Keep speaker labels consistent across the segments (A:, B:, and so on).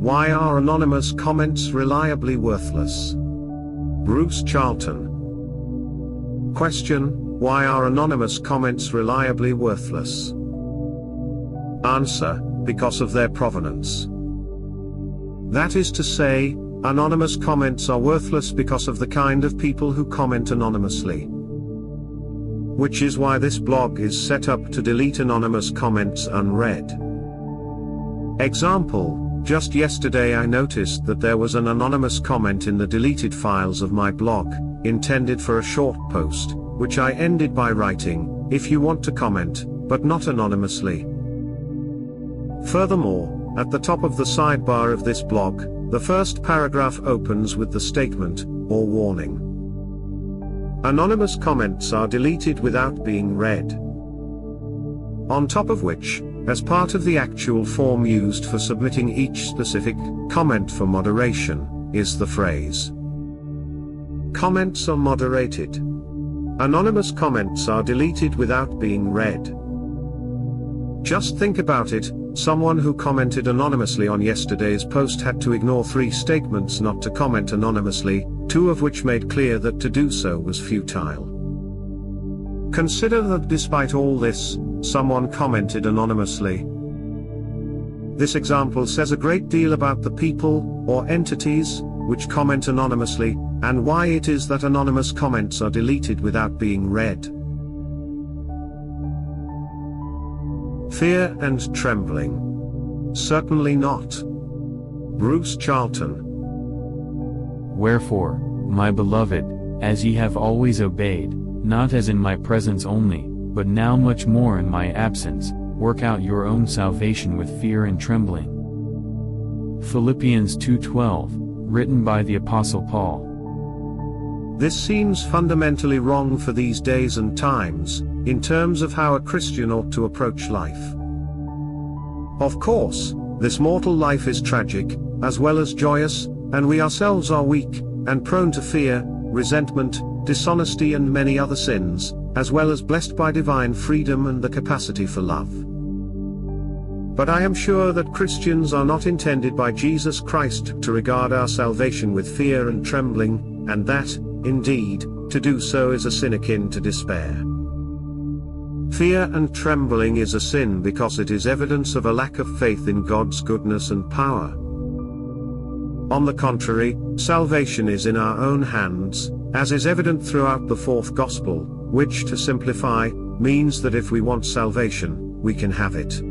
A: Why are anonymous comments reliably worthless? Bruce Charlton. Question: why are anonymous comments reliably worthless? Answer: because of their provenance. That is to say, anonymous comments are worthless because of the kind of people who comment anonymously. Which is why this blog is set up to delete anonymous comments unread. Example: just yesterday I noticed that there was an anonymous comment in the deleted files of my blog, intended for a short post, which I ended by writing, "If you want to comment, but not anonymously." Furthermore, at the top of the sidebar of this blog, the first paragraph opens with the statement, or warning. Anonymous comments are deleted without being read. On top of which, as part of the actual form used for submitting each specific comment for moderation, is the phrase, "Comments are moderated." Anonymous comments are deleted without being read. Just think about it, someone who commented anonymously on yesterday's post had to ignore 3 statements not to comment anonymously, 2 of which made clear that to do so was futile. Consider that despite all this, someone commented anonymously. This example says a great deal about the people, or entities, which comment anonymously, and why it is that anonymous comments are deleted without being read. Fear and trembling? Certainly not. Bruce Charlton.
B: Wherefore, my beloved, as ye have always obeyed, not as in my presence only, but now much more in my absence, work out your own salvation with fear and trembling. Philippians 2:12, written by the Apostle Paul.
A: This seems fundamentally wrong for these days and times, in terms of how a Christian ought to approach life. Of course, this mortal life is tragic, as well as joyous, and we ourselves are weak, and prone to fear, resentment, dishonesty and many other sins, as well as blessed by divine freedom and the capacity for love. But I am sure that Christians are not intended by Jesus Christ to regard our salvation with fear and trembling, and that, indeed, to do so is a sin akin to despair. Fear and trembling is a sin because it is evidence of a lack of faith in God's goodness and power. On the contrary, salvation is in our own hands, as is evident throughout the 4th Gospel, which, to simplify, means that if we want salvation, we can have it.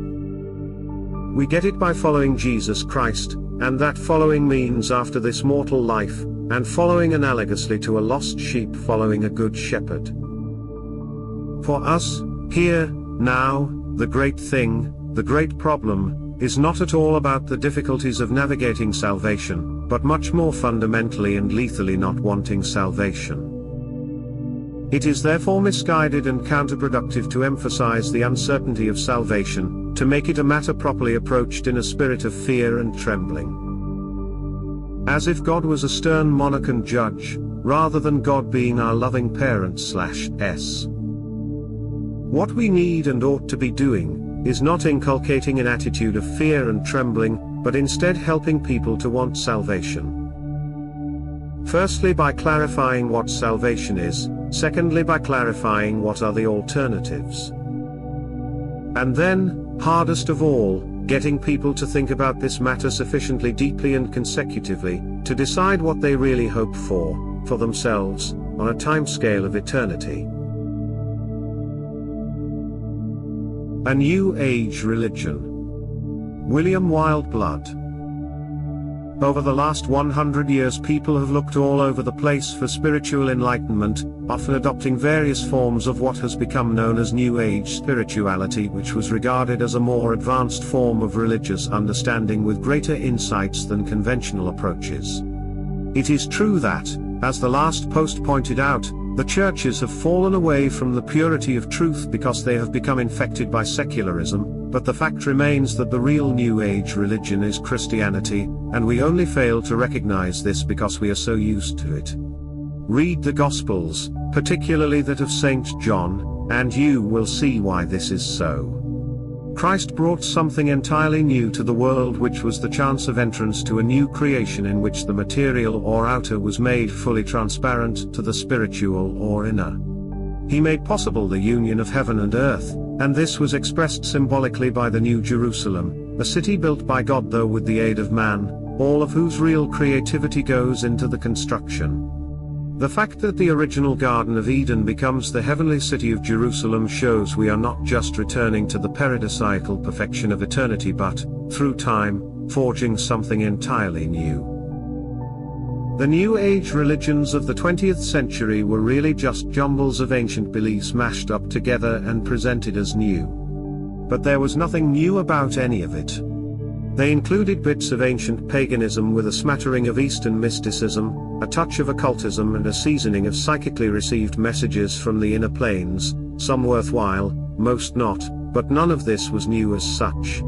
A: We get it by following Jesus Christ, and that following means after this mortal life, and following analogously to a lost sheep following a good shepherd. For us, here, now, the great thing, the great problem, is not at all about the difficulties of navigating salvation, but much more fundamentally and lethally not wanting salvation. It is therefore misguided and counterproductive to emphasize the uncertainty of salvation, to make it a matter properly approached in a spirit of fear and trembling. As if God was a stern monarch and judge, rather than God being our loving parent/s. What we need and ought to be doing, is not inculcating an attitude of fear and trembling, but instead helping people to want salvation. Firstly by clarifying what salvation is, secondly by clarifying what are the alternatives. And then, hardest of all, getting people to think about this matter sufficiently deeply and consecutively, to decide what they really hope for themselves, on a timescale of eternity. A New Age Religion. William Wildblood. Over the last 100 years people have looked all over the place for spiritual enlightenment, often adopting various forms of what has become known as New Age spirituality, which was regarded as a more advanced form of religious understanding with greater insights than conventional approaches. It is true that, as the last post pointed out, the churches have fallen away from the purity of truth because they have become infected by secularism, but the fact remains that the real New Age religion is Christianity, and we only fail to recognize this because we are so used to it. Read the Gospels, particularly that of St. John, and you will see why this is so. Christ brought something entirely new to the world, which was the chance of entrance to a new creation in which the material or outer was made fully transparent to the spiritual or inner. He made possible the union of heaven and earth, and this was expressed symbolically by the New Jerusalem, a city built by God though with the aid of man, all of whose real creativity goes into the construction. The fact that the original Garden of Eden becomes the heavenly city of Jerusalem shows we are not just returning to the paradoxical perfection of eternity but, through time, forging something entirely new. The New Age religions of the 20th century were really just jumbles of ancient beliefs mashed up together and presented as new. But there was nothing new about any of it. They included bits of ancient paganism with a smattering of Eastern mysticism, a touch of occultism and a seasoning of psychically received messages from the inner planes, some worthwhile, most not, but none of this was new as such.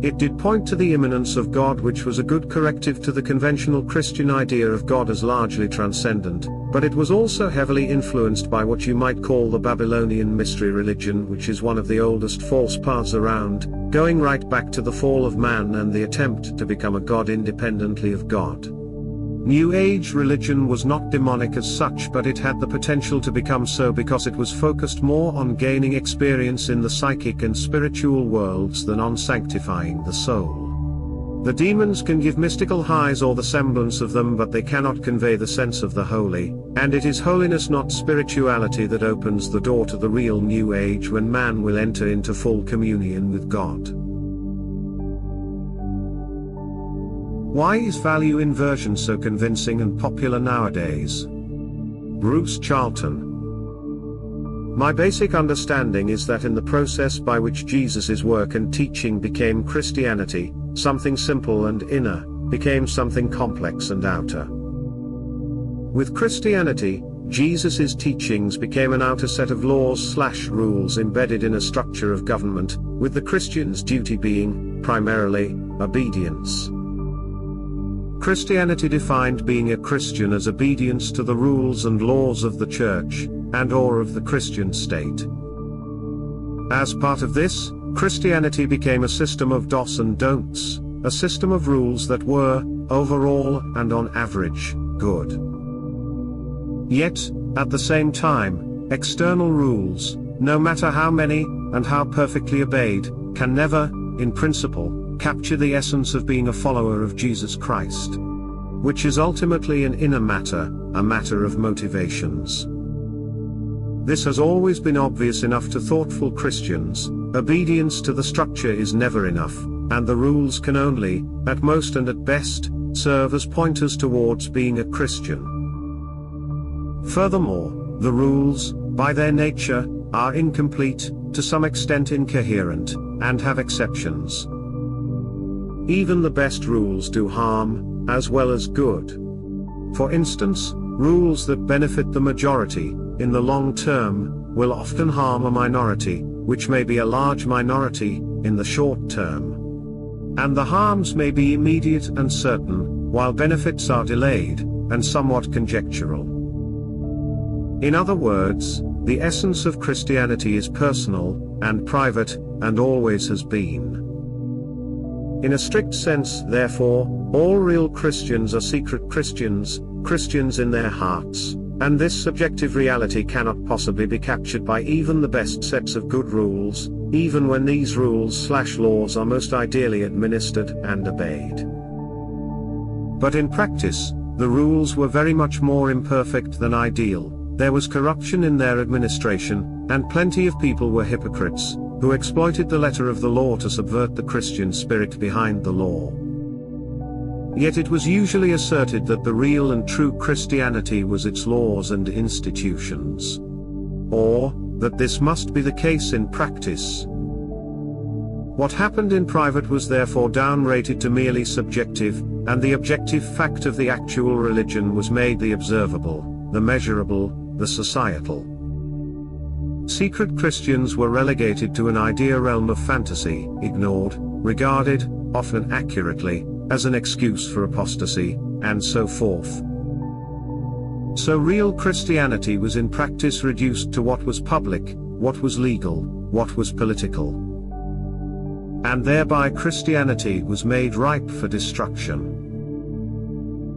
A: It did point to the immanence of God, which was a good corrective to the conventional Christian idea of God as largely transcendent, but it was also heavily influenced by what you might call the Babylonian mystery religion, which is one of the oldest false paths around, going right back to the fall of man and the attempt to become a god independently of God. New Age religion was not demonic as such, but it had the potential to become so because it was focused more on gaining experience in the psychic and spiritual worlds than on sanctifying the soul. The demons can give mystical highs or the semblance of them, but they cannot convey the sense of the holy, and it is holiness, not spirituality, that opens the door to the real New Age, when man will enter into full communion with God. Why is value inversion so convincing and popular nowadays? Bruce Charlton. My basic understanding is that in the process by which Jesus' work and teaching became Christianity, something simple and inner became something complex and outer. With Christianity, Jesus' teachings became an outer set of laws/rules embedded in a structure of government, with the Christian's duty being, primarily, obedience. Christianity defined being a Christian as obedience to the rules and laws of the church, and/or of the Christian state. As part of this, Christianity became a system of dos and don'ts, a system of rules that were, overall and on average, good. Yet, at the same time, external rules, no matter how many, and how perfectly obeyed, can never, in principle, capture the essence of being a follower of Jesus Christ, which is ultimately an inner matter, a matter of motivations. This has always been obvious enough to thoughtful Christians. Obedience to the structure is never enough, and the rules can only, at most and at best, serve as pointers towards being a Christian. Furthermore, the rules, by their nature, are incomplete, to some extent incoherent, and have exceptions. Even the best rules do harm, as well as good. For instance, rules that benefit the majority, in the long term, will often harm a minority, which may be a large minority, in the short term. And the harms may be immediate and certain, while benefits are delayed, and somewhat conjectural. In other words, the essence of Christianity is personal, and private, and always has been. In a strict sense, therefore, all real Christians are secret Christians, Christians in their hearts, and this subjective reality cannot possibly be captured by even the best sets of good rules, even when these rules/laws are most ideally administered and obeyed. But in practice, the rules were very much more imperfect than ideal. There was corruption in their administration, and plenty of people were hypocrites, who exploited the letter of the law to subvert the Christian spirit behind the law. Yet it was usually asserted that the real and true Christianity was its laws and institutions. Or, that this must be the case in practice. What happened in private was therefore downrated to merely subjective, and the objective fact of the actual religion was made the observable, the measurable, the societal. Secret Christians were relegated to an idea realm of fantasy, ignored, regarded, often accurately, as an excuse for apostasy, and so forth. So real Christianity was in practice reduced to what was public, what was legal, what was political. and thereby Christianity was made ripe for destruction.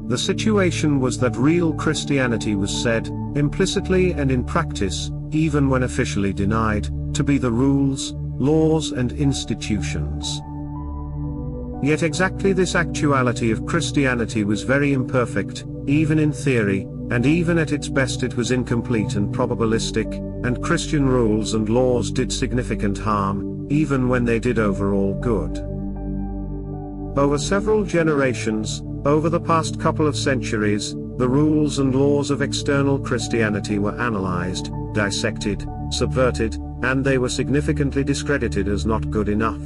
A: The situation was that real Christianity was said, implicitly and in practice, even when officially denied, to be the rules, laws and institutions. Yet exactly this actuality of Christianity was very imperfect, even in theory, and even at its best it was incomplete and probabilistic, and Christian rules and laws did significant harm, even when they did overall good. Over several generations, over the past couple of centuries, the rules and laws of external Christianity were analyzed, dissected, subverted, and they were significantly discredited as not good enough.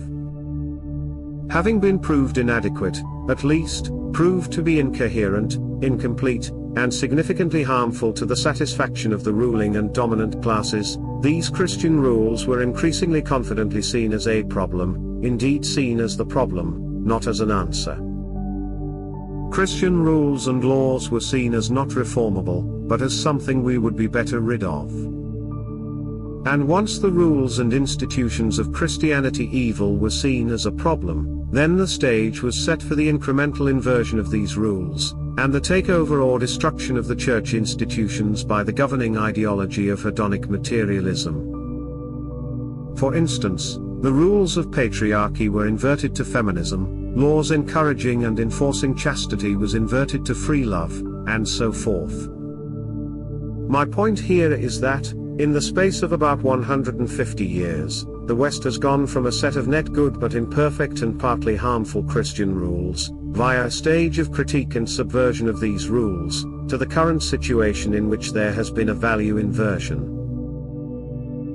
A: Having been proved inadequate, at least, proved to be incoherent, incomplete, and significantly harmful to the satisfaction of the ruling and dominant classes, these Christian rules were increasingly confidently seen as a problem, indeed seen as the problem, not as an answer. Christian rules and laws were seen as not reformable, but as something we would be better rid of. And once the rules and institutions of Christianity evil were seen as a problem, then the stage was set for the incremental inversion of these rules, and the takeover or destruction of the church institutions by the governing ideology of hedonic materialism. For instance, the rules of patriarchy were inverted to feminism, laws encouraging and enforcing chastity was inverted to free love, and so forth. My point here is that, in the space of about 150 years, the West has gone from a set of net good but imperfect and partly harmful Christian rules, via a stage of critique and subversion of these rules, to the current situation in which there has been a value inversion.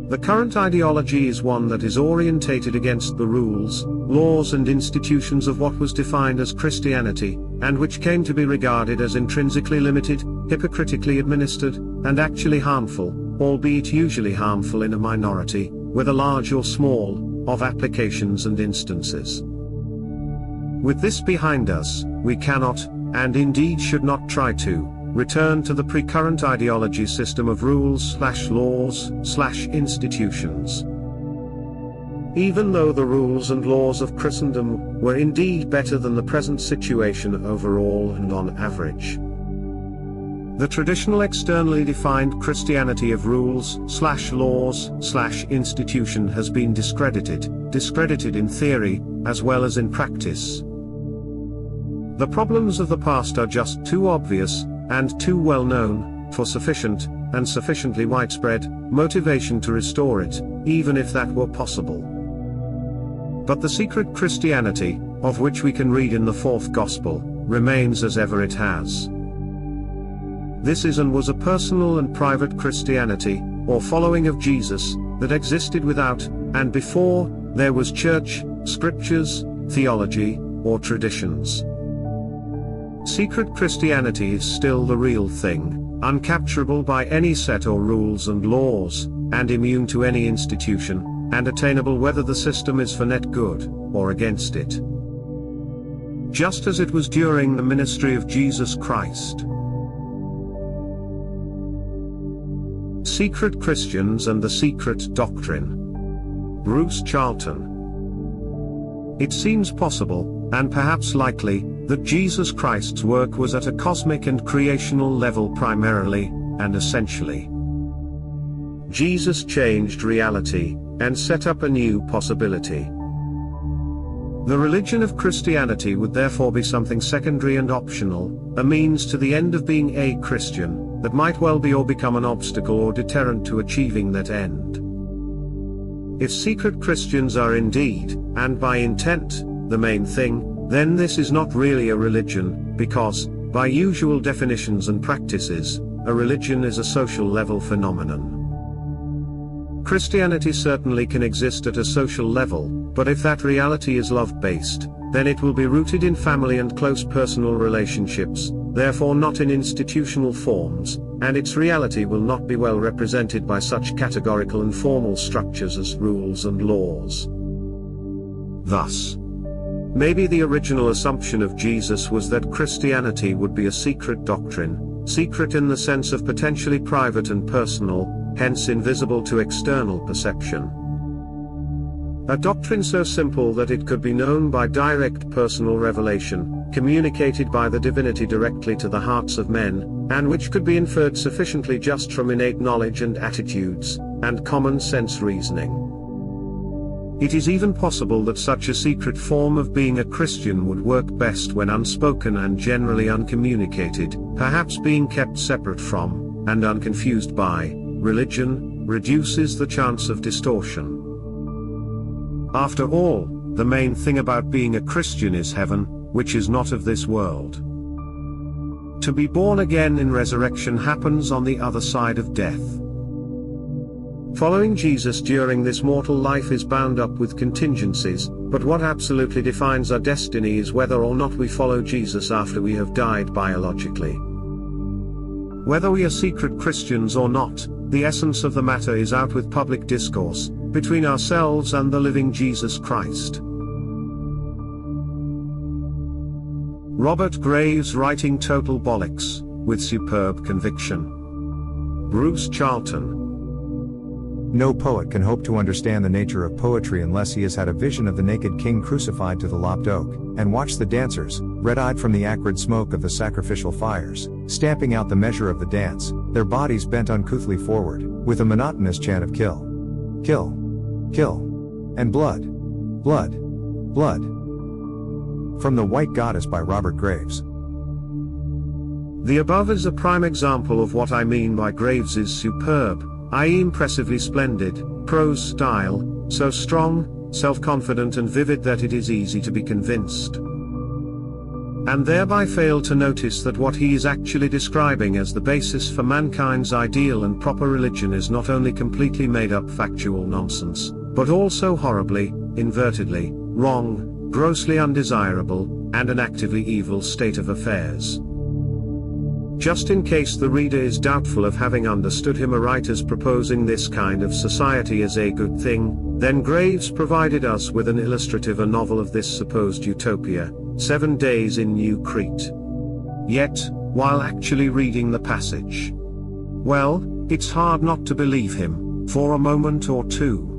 A: The current ideology is one that is orientated against the rules, laws and institutions of what was defined as Christianity, and which came to be regarded as intrinsically limited, hypocritically administered, and actually harmful, albeit usually harmful in a minority, whether large or small, of applications and instances. With this behind us, we cannot, and indeed should not try to, return to the pre-current ideology system of rules/laws/institutions. Even though the rules and laws of Christendom were indeed better than the present situation overall and on average. The traditional externally defined Christianity of rules/laws/institution has been discredited in theory, as well as in practice. The problems of the past are just too obvious, and too well known, for sufficient, and sufficiently widespread, motivation to restore it, even if that were possible. But the secret Christianity, of which we can read in the fourth Gospel, remains as ever it has. This is and was a personal and private Christianity, or following of Jesus, that existed without, and before, there was church, scriptures, theology, or traditions. Secret Christianity is still the real thing, uncapturable by any set or rules and laws, and immune to any institution, and attainable whether the system is for net good, or against it. Just as it was during the ministry of Jesus Christ. Secret Christians and the Secret Doctrine. Bruce Charlton. It seems possible, and perhaps likely, that Jesus Christ's work was at a cosmic and creational level primarily, and essentially. Jesus changed reality, and set up a new possibility. The religion of Christianity would therefore be something secondary and optional, a means to the end of being a Christian, that might well be or become an obstacle or deterrent to achieving that end. If secret Christians are indeed, and by intent, the main thing, then this is not really a religion, because, by usual definitions and practices, a religion is a social level phenomenon. Christianity certainly can exist at a social level, but if that reality is love-based, then it will be rooted in family and close personal relationships, therefore not in institutional forms, and its reality will not be well represented by such categorical and formal structures as rules and laws. Thus, maybe the original assumption of Jesus was that Christianity would be a secret doctrine, secret in the sense of potentially private and personal, hence invisible to external perception. A doctrine so simple that it could be known by direct personal revelation, communicated by the divinity directly to the hearts of men, and which could be inferred sufficiently just from innate knowledge and attitudes, and common sense reasoning. It is even possible that such a secret form of being a Christian would work best when unspoken and generally uncommunicated, perhaps being kept separate from, and unconfused by, religion, reduces the chance of distortion. After all, the main thing about being a Christian is heaven, which is not of this world. To be born again in resurrection happens on the other side of death. Following Jesus during this mortal life is bound up with contingencies, but what absolutely defines our destiny is whether or not we follow Jesus after we have died biologically. Whether we are secret Christians or not, the essence of the matter is out with public discourse, between ourselves and the living Jesus Christ. Robert Graves writing Total Bollix, with superb conviction. Bruce Charlton.
C: No poet can hope to understand the nature of poetry unless he has had a vision of the naked king crucified to the lopped oak, and watched the dancers, red-eyed from the acrid smoke of the sacrificial fires, stamping out the measure of the dance, their bodies bent uncouthly forward, with a monotonous chant of kill, kill, kill, and blood, blood, blood. From The White Goddess by Robert Graves.
A: The above is a prime example of what I mean by Graves's superb, i.e. impressively splendid, prose style, so strong, self-confident and vivid that it is easy to be convinced. And thereby fail to notice that what he is actually describing as the basis for mankind's ideal and proper religion is not only completely made-up factual nonsense, but also horribly, invertedly, wrong, grossly undesirable, and an actively evil state of affairs. Just in case the reader is doubtful of having understood him aright as proposing this kind of society as a good thing, then Graves provided us with an illustrative novel of this supposed utopia, 7 Days in New Crete. Yet, while actually reading the passage, well, it's hard not to believe him, for a moment or two.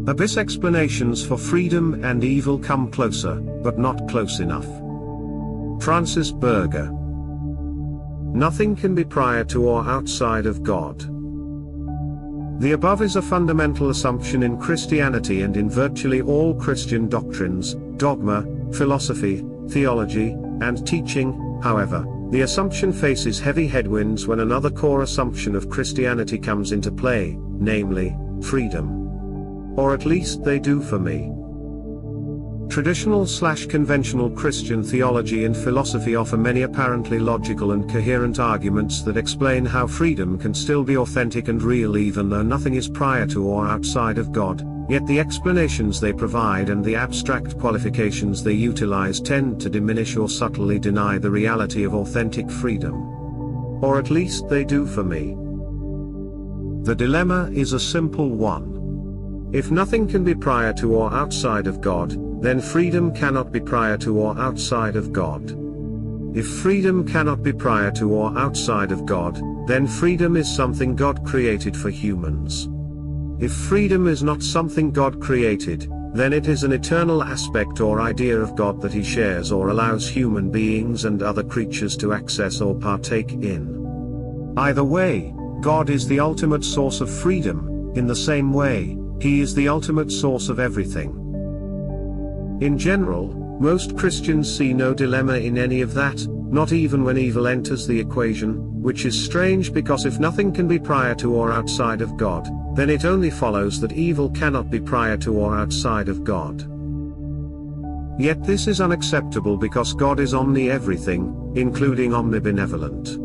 A: Abyss explanations for freedom and evil come closer, but not close enough. Francis Berger. Nothing can be prior to or outside of God. The above is a fundamental assumption in Christianity and in virtually all Christian doctrines, dogma, philosophy, theology, and teaching. However, the assumption faces heavy headwinds when another core assumption of Christianity comes into play, namely, freedom. Or at least they do for me. Traditional/conventional Christian theology and philosophy offer many apparently logical and coherent arguments that explain how freedom can still be authentic and real even though nothing is prior to or outside of God, yet the explanations they provide and the abstract qualifications they utilize tend to diminish or subtly deny the reality of authentic freedom. Or at least they do for me. The dilemma is a simple one. If nothing can be prior to or outside of God, then freedom cannot be prior to or outside of God. If freedom cannot be prior to or outside of God, then freedom is something God created for humans. If freedom is not something God created, then it is an eternal aspect or idea of God that he shares or allows human beings and other creatures to access or partake in. Either way, God is the ultimate source of freedom. In the same way, he is the ultimate source of everything. In general, most Christians see no dilemma in any of that, not even when evil enters the equation, which is strange because if nothing can be prior to or outside of God, then it only follows that evil cannot be prior to or outside of God. Yet this is unacceptable because God is omni-everything, including omnibenevolent.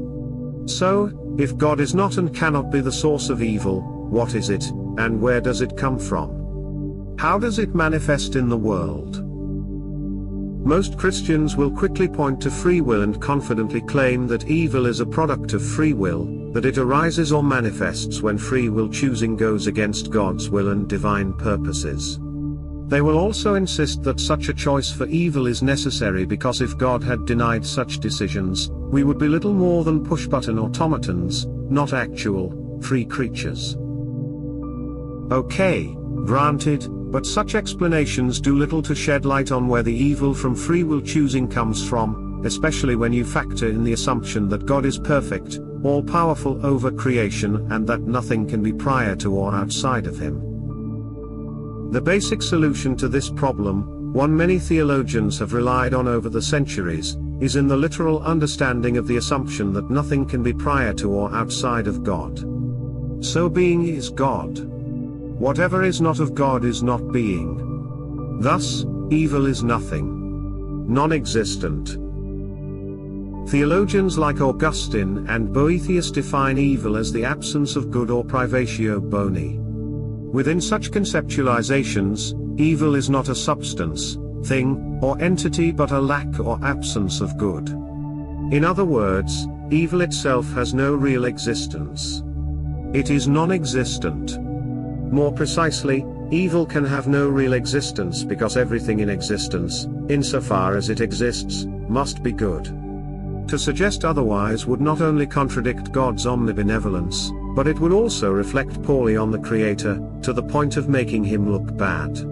A: So, if God is not and cannot be the source of evil, what is it, and where does it come from? How does it manifest in the world? Most Christians will quickly point to free will and confidently claim that evil is a product of free will, that it arises or manifests when free will choosing goes against God's will and divine purposes. They will also insist that such a choice for evil is necessary because if God had denied such decisions, we would be little more than push-button automatons, not actual, free creatures. Okay, granted, but such explanations do little to shed light on where the evil from free will choosing comes from, especially when you factor in the assumption that God is perfect, all-powerful over creation, and that nothing can be prior to or outside of him. The basic solution to this problem, one many theologians have relied on over the centuries, is in the literal understanding of the assumption that nothing can be prior to or outside of God. So being is God. Whatever is not of God is not being. Thus, evil is nothing. Non-existent. Theologians like Augustine and Boethius define evil as the absence of good or privatio boni. Within such conceptualizations, evil is not a substance, thing, or entity but a lack or absence of good. In other words, evil itself has no real existence. It is non-existent. More precisely, evil can have no real existence because everything in existence, insofar as it exists, must be good. To suggest otherwise would not only contradict God's omnibenevolence, but it would also reflect poorly on the Creator, to the point of making him look bad.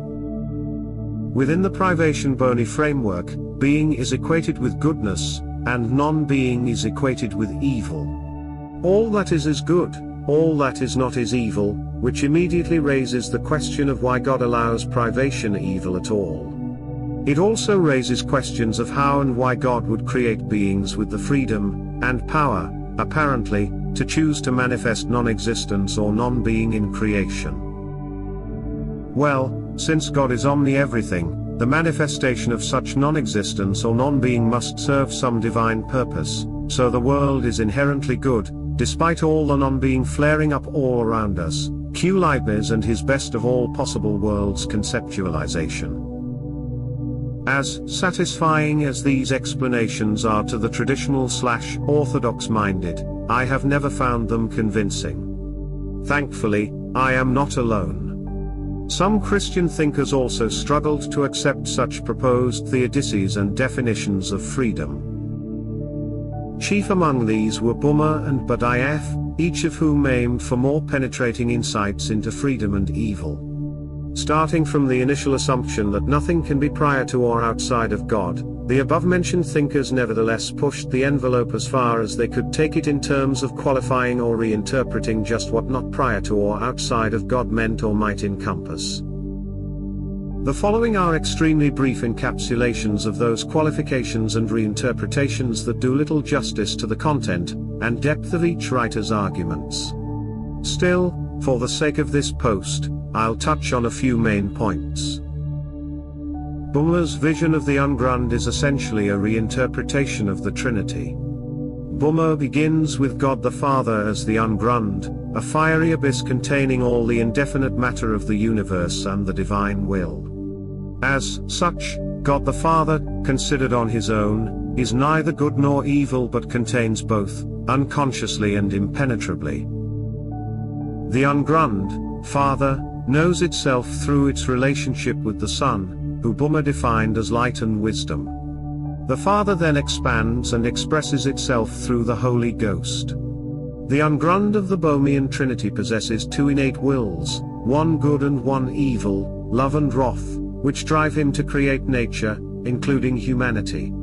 A: Within the privation boni framework, being is equated with goodness, and non-being is equated with evil. All that is good, all that is not is evil, which immediately raises the question of why God allows privation evil at all. It also raises questions of how and why God would create beings with the freedom, and power, apparently, to choose to manifest non-existence or non-being in creation. Well, since God is omni-everything, the manifestation of such non-existence or non-being must serve some divine purpose, so the world is inherently good, despite all the non-being flaring up all around us. Q. Leibniz and his best of all possible worlds conceptualization. As satisfying as these explanations are to the traditional/orthodox minded, I have never found them convincing. Thankfully, I am not alone. Some Christian thinkers also struggled to accept such proposed theodicies and definitions of freedom. Chief among these were Boomer and Boosterism, each of whom aimed for more penetrating insights into freedom and evil. Starting from the initial assumption that nothing can be prior to or outside of God, the above-mentioned thinkers nevertheless pushed the envelope as far as they could take it in terms of qualifying or reinterpreting just what not prior to or outside of God meant or might encompass. The following are extremely brief encapsulations of those qualifications and reinterpretations that do little justice to the content and depth of each writer's arguments. Still, for the sake of this post, I'll touch on a few main points. Boomer's vision of the ungrund is essentially a reinterpretation of the Trinity. Boomer begins with God the Father as the ungrund, a fiery abyss containing all the indefinite matter of the universe and the divine will. As such, God the Father, considered on his own, is neither good nor evil but contains both, unconsciously and impenetrably. The ungrund, Father, knows itself through its relationship with the Son, who Boomer defined as light and wisdom. The Father then expands and expresses itself through the Holy Ghost. The ungrund of the Bohemian Trinity possesses two innate wills, one good and one evil, love and wrath, which drive him to create nature, including humanity.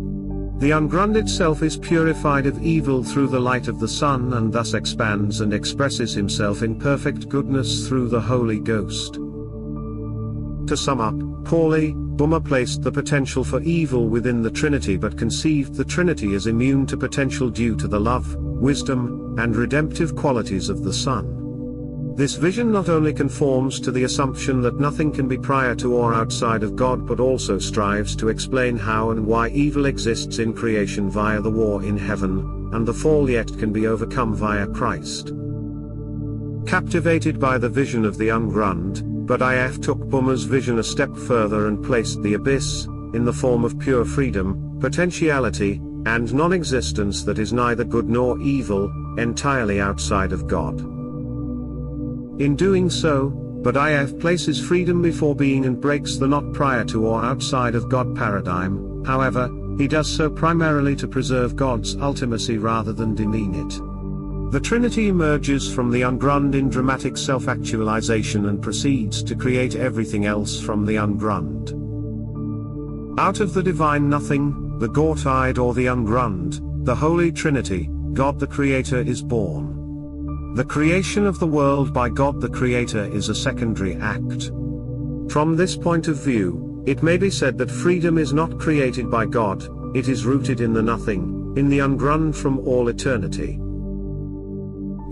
A: The ungrund itself is purified of evil through the light of the Son and thus expands and expresses himself in perfect goodness through the Holy Ghost. To sum up, poorly, Boomer placed the potential for evil within the Trinity but conceived the Trinity as immune to potential due to the love, wisdom, and redemptive qualities of the Son. This vision not only conforms to the assumption that nothing can be prior to or outside of God but also strives to explain how and why evil exists in creation via the war in heaven, and the fall yet can be overcome via Christ. Captivated by the vision of the ungrund, Boosterism took Boomer's vision a step further and placed the abyss, in the form of pure freedom, potentiality, and non-existence that is neither good nor evil, entirely outside of God. In doing so, Boosterism places freedom before being and breaks the not prior to or outside of God paradigm. However, he does so primarily to preserve God's ultimacy rather than demean it. The Trinity emerges from the ungrund in dramatic self-actualization and proceeds to create everything else from the ungrund. Out of the divine nothing, the Gottheit or the ungrund, the Holy Trinity, God the Creator is born. The creation of the world by God the Creator is a secondary act. From this point of view, it may be said that freedom is not created by God, it is rooted in the nothing, in the ungrund from all eternity.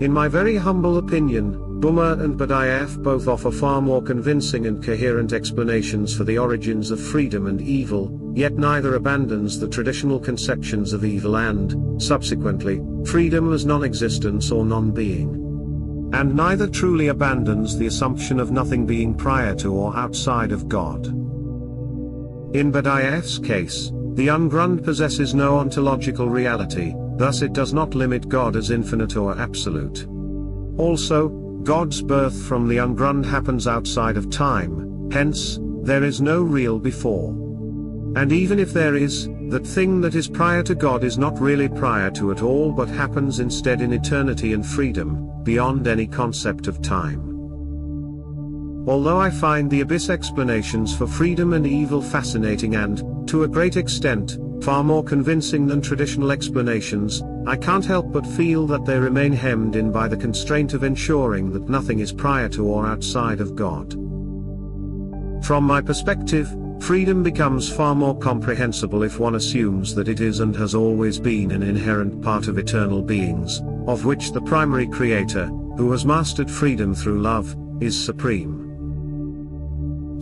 A: In my very humble opinion, Boomer and Badiaf both offer far more convincing and coherent explanations for the origins of freedom and evil, yet neither abandons the traditional conceptions of evil and, subsequently, freedom as non-existence or non-being. And neither truly abandons the assumption of nothing being prior to or outside of God. In Badiaf's case, the ungrund possesses no ontological reality, thus it does not limit God as infinite or absolute. Also, God's birth from the ungrund happens outside of time, hence, there is no real before. And even if there is, that thing that is prior to God is not really prior to at all but happens instead in eternity and freedom, beyond any concept of time. Although I find the abyss explanations for freedom and evil fascinating and, to a great extent, far more convincing than traditional explanations, I can't help but feel that they remain hemmed in by the constraint of ensuring that nothing is prior to or outside of God. From my perspective, freedom becomes far more comprehensible if one assumes that it is and has always been an inherent part of eternal beings, of which the primary creator, who has mastered freedom through love, is supreme.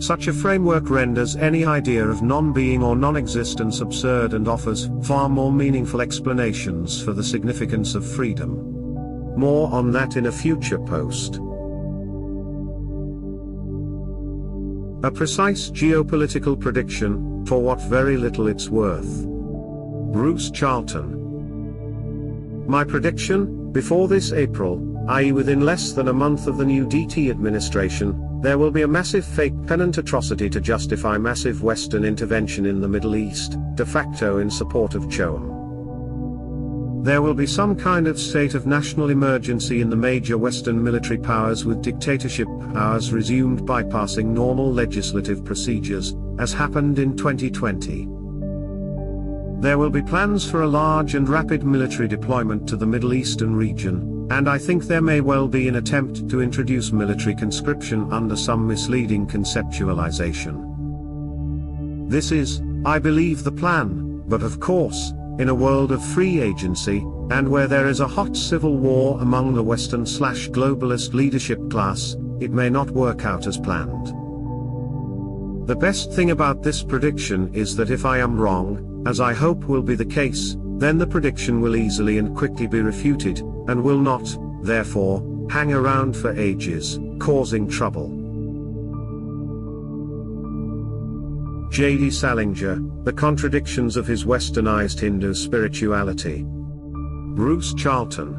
A: Such a framework renders any idea of non-being or non-existence absurd and offers far more meaningful explanations for the significance of freedom. More on that in a future post. A precise geopolitical prediction, for what very little it's worth. Bruce Charlton. My prediction, before this April, i.e. within less than a month of the new DT administration, there will be a massive fake pennant atrocity to justify massive Western intervention in the Middle East, de facto in support of CHOAM. There will be some kind of state of national emergency in the major Western military powers with dictatorship powers resumed bypassing normal legislative procedures, as happened in 2020. There will be plans for a large and rapid military deployment to the Middle Eastern region, and I think there may well be an attempt to introduce military conscription under some misleading conceptualization. This is, I believe, the plan, but of course, in a world of free agency, and where there is a hot civil war among the Western/globalist leadership class, it may not work out as planned. The best thing about this prediction is that if I am wrong, as I hope will be the case, then the prediction will easily and quickly be refuted, and will not, therefore, hang around for ages, causing trouble. J.D. Salinger, The Contradictions of His Westernized Hindu Spirituality. Bruce Charlton.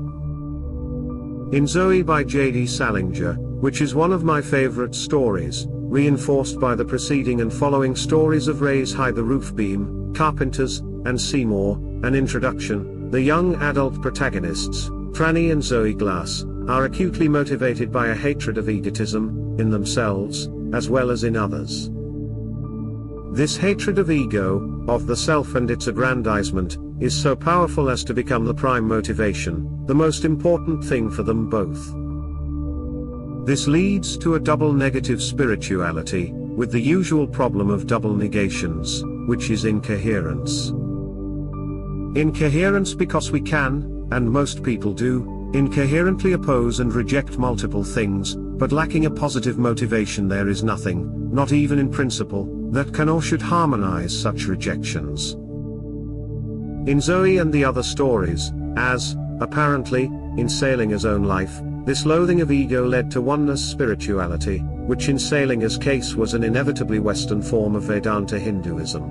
A: In Zoe by J.D. Salinger, which is one of my favorite stories, reinforced by the preceding and following stories of Raise High the Roof Beam, Carpenters, and Seymour, an introduction, the young adult protagonists, Franny and Zoe Glass, are acutely motivated by a hatred of egotism, in themselves, as well as in others. This hatred of ego, of the self and its aggrandizement, is so powerful as to become the prime motivation, the most important thing for them both. This leads to a double negative spirituality, with the usual problem of double negations, which is incoherence. Incoherence because we can, and most people do, incoherently oppose and reject multiple things, but lacking a positive motivation there is nothing, not even in principle, that can or should harmonize such rejections. In Zoe and the other stories, as, apparently, in Salinger's own life, this loathing of ego led to oneness spirituality, which in Salinger's case was an inevitably Western form of Vedanta Hinduism.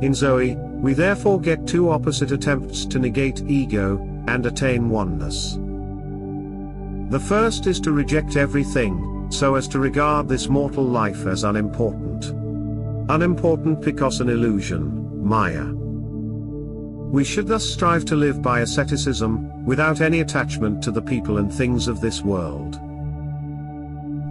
A: In Zoe, we therefore get two opposite attempts to negate ego, and attain oneness. The first is to reject everything, so as to regard this mortal life as unimportant. Unimportant because an illusion, Maya. We should thus strive to live by asceticism, without any attachment to the people and things of this world.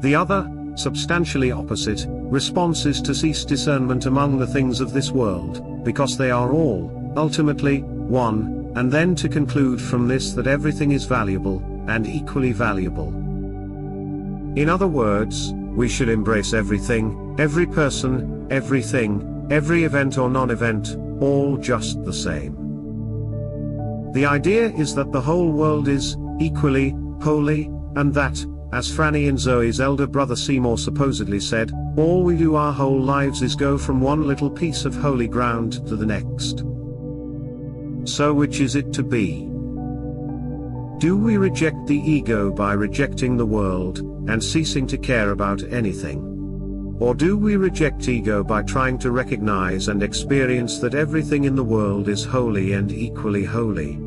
A: The other, substantially opposite, response is to cease discernment among the things of this world, because they are all, ultimately, one, and then to conclude from this that everything is valuable, and equally valuable. In other words, we should embrace everything, every person, everything, every event or non-event, all just the same. The idea is that the whole world is, equally, holy, and that, as Franny and Zoe's elder brother Seymour supposedly said, all we do our whole lives is go from one little piece of holy ground to the next. So which is it to be? Do we reject the ego by rejecting the world, and ceasing to care about anything? Or do we reject ego by trying to recognize and experience that everything in the world is holy and equally holy?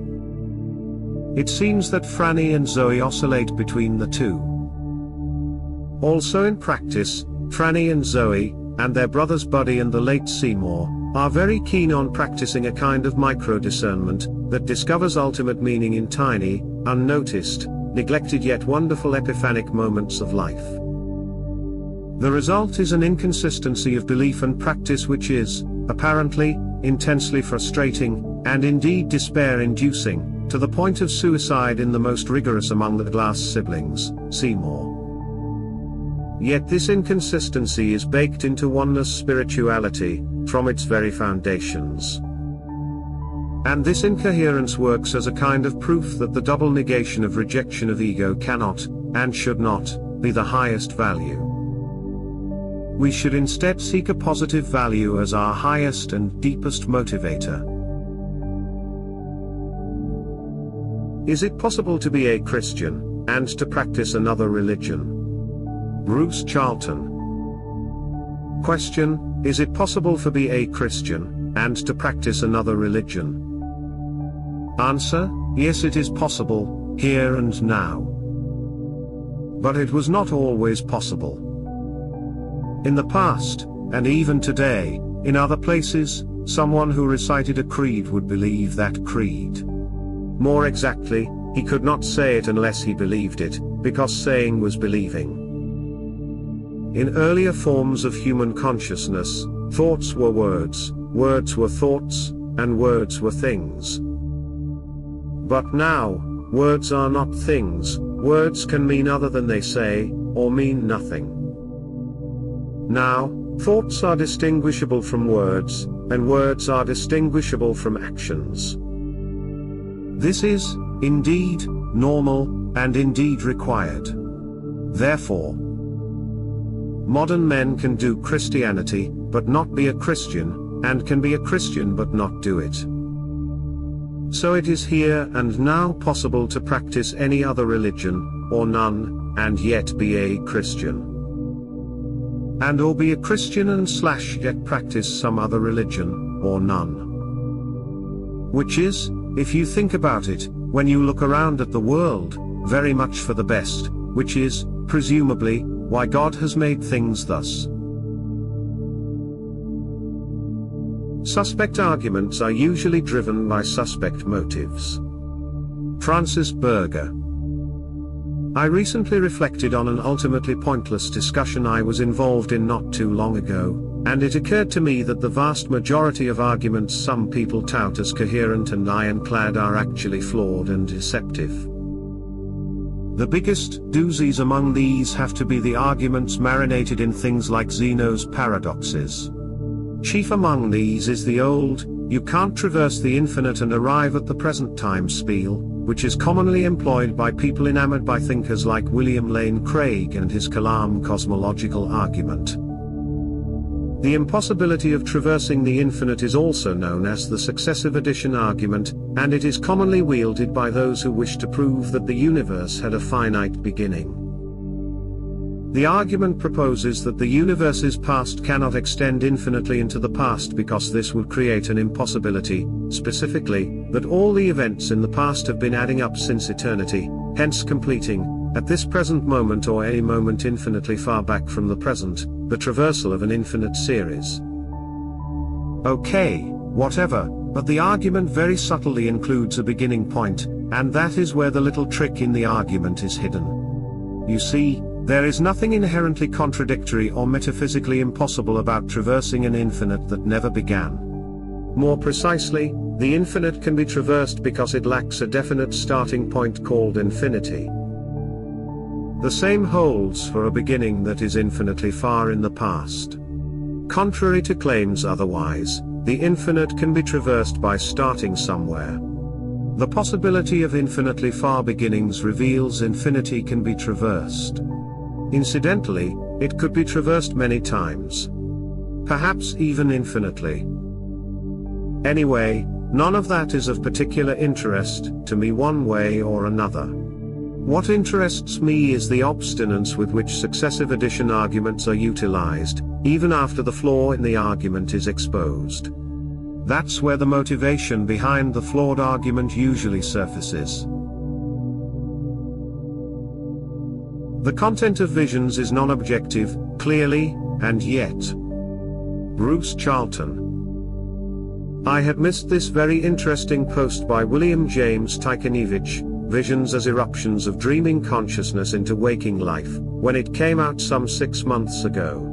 A: It seems that Franny and Zoe oscillate between the two. Also in practice, Franny and Zoe, and their brothers Buddy and the late Seymour, are very keen on practicing a kind of micro-discernment, that discovers ultimate meaning in tiny, unnoticed, neglected yet wonderful epiphanic moments of life. The result is an inconsistency of belief and practice which is, apparently, intensely frustrating, and indeed despair-inducing, to the point of suicide in the most rigorous among the Glass siblings, Seymour. Yet this inconsistency is baked into oneness spirituality, from its very foundations. And this incoherence works as a kind of proof that the double negation of rejection of ego cannot, and should not, be the highest value. We should instead seek a positive value as our highest and deepest motivator. Is it possible to be a Christian, and to practice another religion? Bruce Charlton. Question: is it possible for be a Christian, and to practice another religion? Answer: yes, it is possible, here and now. But it was not always possible. In the past, and even today, in other places, someone who recited a creed would believe that creed. More exactly, he could not say it unless he believed it, because saying was believing. In earlier forms of human consciousness, thoughts were words, words were thoughts, and words were things. But now, words are not things, words can mean other than they say, or mean nothing. Now, thoughts are distinguishable from words, and words are distinguishable from actions. This is, indeed, normal, and indeed required. Therefore, modern men can do Christianity, but not be a Christian, and can be a Christian but not do it. So it is here and now possible to practice any other religion, or none, and yet be a Christian. And or be a Christian and / yet practice some other religion, or none. Which is, if you think about it, when you look around at the world, very much for the best, which is, presumably, why God has made things thus. Suspect arguments are usually driven by suspect motives. Francis Berger. I recently reflected on an ultimately pointless discussion I was involved in not too long ago, and it occurred to me that the vast majority of arguments some people tout as coherent and ironclad are actually flawed and deceptive. The biggest doozies among these have to be the arguments marinated in things like Zeno's paradoxes. Chief among these is the old, you can't traverse the infinite and arrive at the present time spiel, which is commonly employed by people enamored by thinkers like William Lane Craig and his Kalam cosmological argument. The impossibility of traversing the infinite is also known as the successive addition argument, and it is commonly wielded by those who wish to prove that the universe had a finite beginning. The argument proposes that the universe's past cannot extend infinitely into the past because this would create an impossibility, specifically, that all the events in the past have been adding up since eternity, hence completing, at this present moment or any moment infinitely far back from the present, the traversal of an infinite series. Okay, whatever, But the argument very subtly includes a beginning point, and that is where the little trick in the argument is hidden. You see, there is nothing inherently contradictory or metaphysically impossible about traversing an infinite that never began. More precisely, the infinite can be traversed because it lacks a definite starting point called infinity. The same holds for a beginning that is infinitely far in the past. Contrary to claims otherwise, the infinite can be traversed by starting somewhere. The possibility of infinitely far beginnings reveals infinity can be traversed. Incidentally, it could be traversed many times. Perhaps even infinitely. Anyway, none of that is of particular interest to me one way or another. What interests me is the obstinance with which successive addition arguments are utilized, even after the flaw in the argument is exposed. That's where the motivation behind the flawed argument usually surfaces. The content of visions is non-objective, clearly, and yet. Bruce Charlton. I had missed this very interesting post by William James Tykanevich, Visions as Eruptions of Dreaming Consciousness into Waking Life, when it came out some 6 months ago.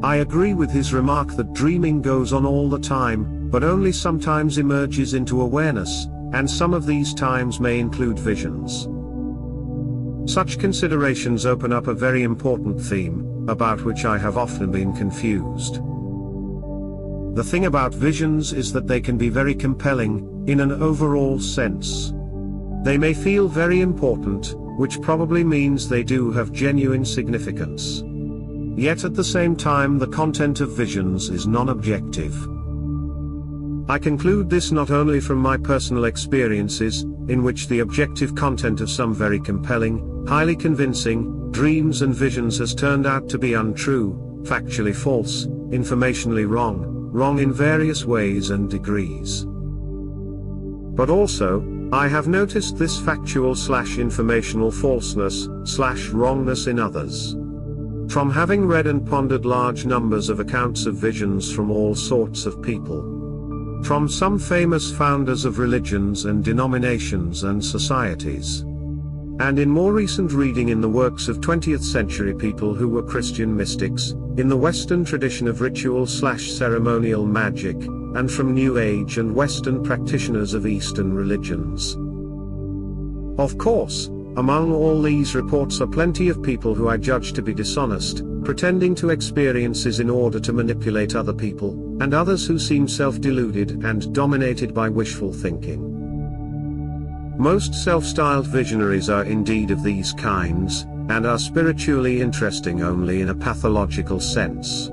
A: I agree with his remark that dreaming goes on all the time, but only sometimes emerges into awareness, and some of these times may include visions. Such considerations open up a very important theme, about which I have often been confused. The thing about visions is that they can be very compelling, in an overall sense. They may feel very important, which probably means they do have genuine significance. Yet at the same time the content of visions is non-objective. I conclude this not only from my personal experiences, in which the objective content of some very compelling, highly convincing, dreams and visions has turned out to be untrue, factually false, informationally wrong in various ways and degrees. But also, I have noticed this factual/informational falseness/wrongness in others. From having read and pondered large numbers of accounts of visions from all sorts of people. From some famous founders of religions and denominations and societies. And in more recent reading in the works of 20th century people who were Christian mystics, in the Western tradition of ritual/ceremonial magic, and from New Age and Western practitioners of Eastern religions. Of course, among all these reports are plenty of people who I judge to be dishonest, pretending to experiences in order to manipulate other people, and others who seem self-deluded and dominated by wishful thinking. Most self-styled visionaries are indeed of these kinds, and are spiritually interesting only in a pathological sense.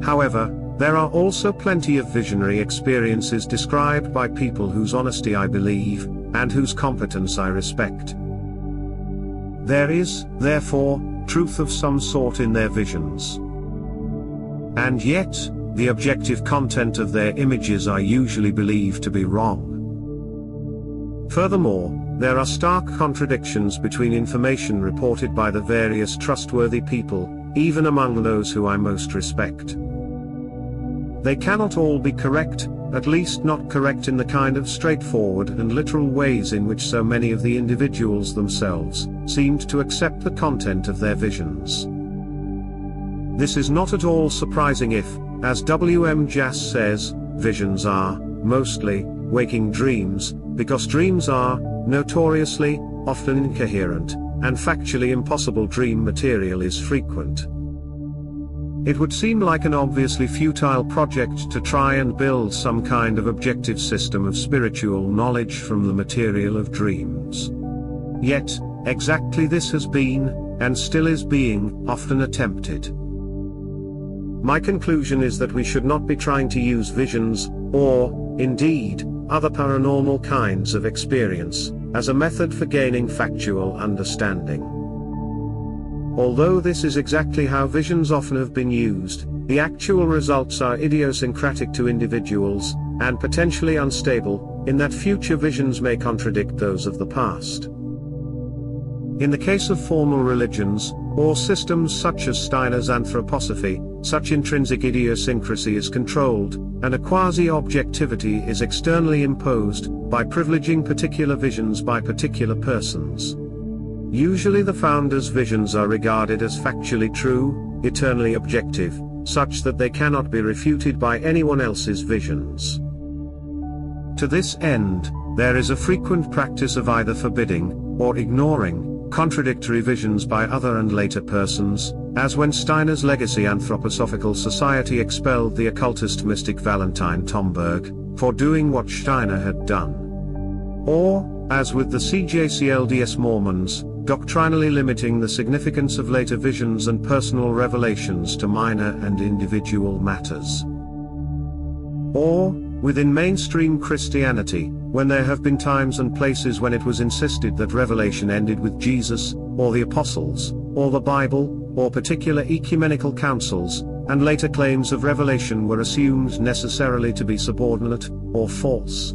A: However, there are also plenty of visionary experiences described by people whose honesty I believe, and whose competence I respect. There is, therefore, truth of some sort in their visions. And yet, the objective content of their images I usually believe to be wrong. Furthermore, there are stark contradictions between information reported by the various trustworthy people, even among those who I most respect. They cannot all be correct, at least not correct in the kind of straightforward and literal ways in which so many of the individuals themselves seemed to accept the content of their visions. This is not at all surprising if, as W.M. Jass says, visions are, mostly, waking dreams, because dreams are, notoriously, often incoherent, and factually impossible dream material is frequent. It would seem like an obviously futile project to try and build some kind of objective system of spiritual knowledge from the material of dreams. Yet, exactly this has been, and still is being, often attempted. My conclusion is that we should not be trying to use visions, or, indeed, other paranormal kinds of experience, as a method for gaining factual understanding. Although this is exactly how visions often have been used, the actual results are idiosyncratic to individuals, and potentially unstable, in that future visions may contradict those of the past. In the case of formal religions, or systems such as Steiner's anthroposophy, such intrinsic idiosyncrasy is controlled, and a quasi-objectivity is externally imposed, by privileging particular visions by particular persons. Usually the founder's visions are regarded as factually true, eternally objective, such that they cannot be refuted by anyone else's visions. To this end, there is a frequent practice of either forbidding, or ignoring, contradictory visions by other and later persons, as when Steiner's legacy Anthroposophical Society expelled the occultist mystic Valentine Tomberg, for doing what Steiner had done. Or, as with the CJCLDS Mormons, doctrinally limiting the significance of later visions and personal revelations to minor and individual matters. Or, within mainstream Christianity, when there have been times and places when it was insisted that revelation ended with Jesus, or the Apostles, or the Bible, or particular ecumenical councils, and later claims of revelation were assumed necessarily to be subordinate, or false.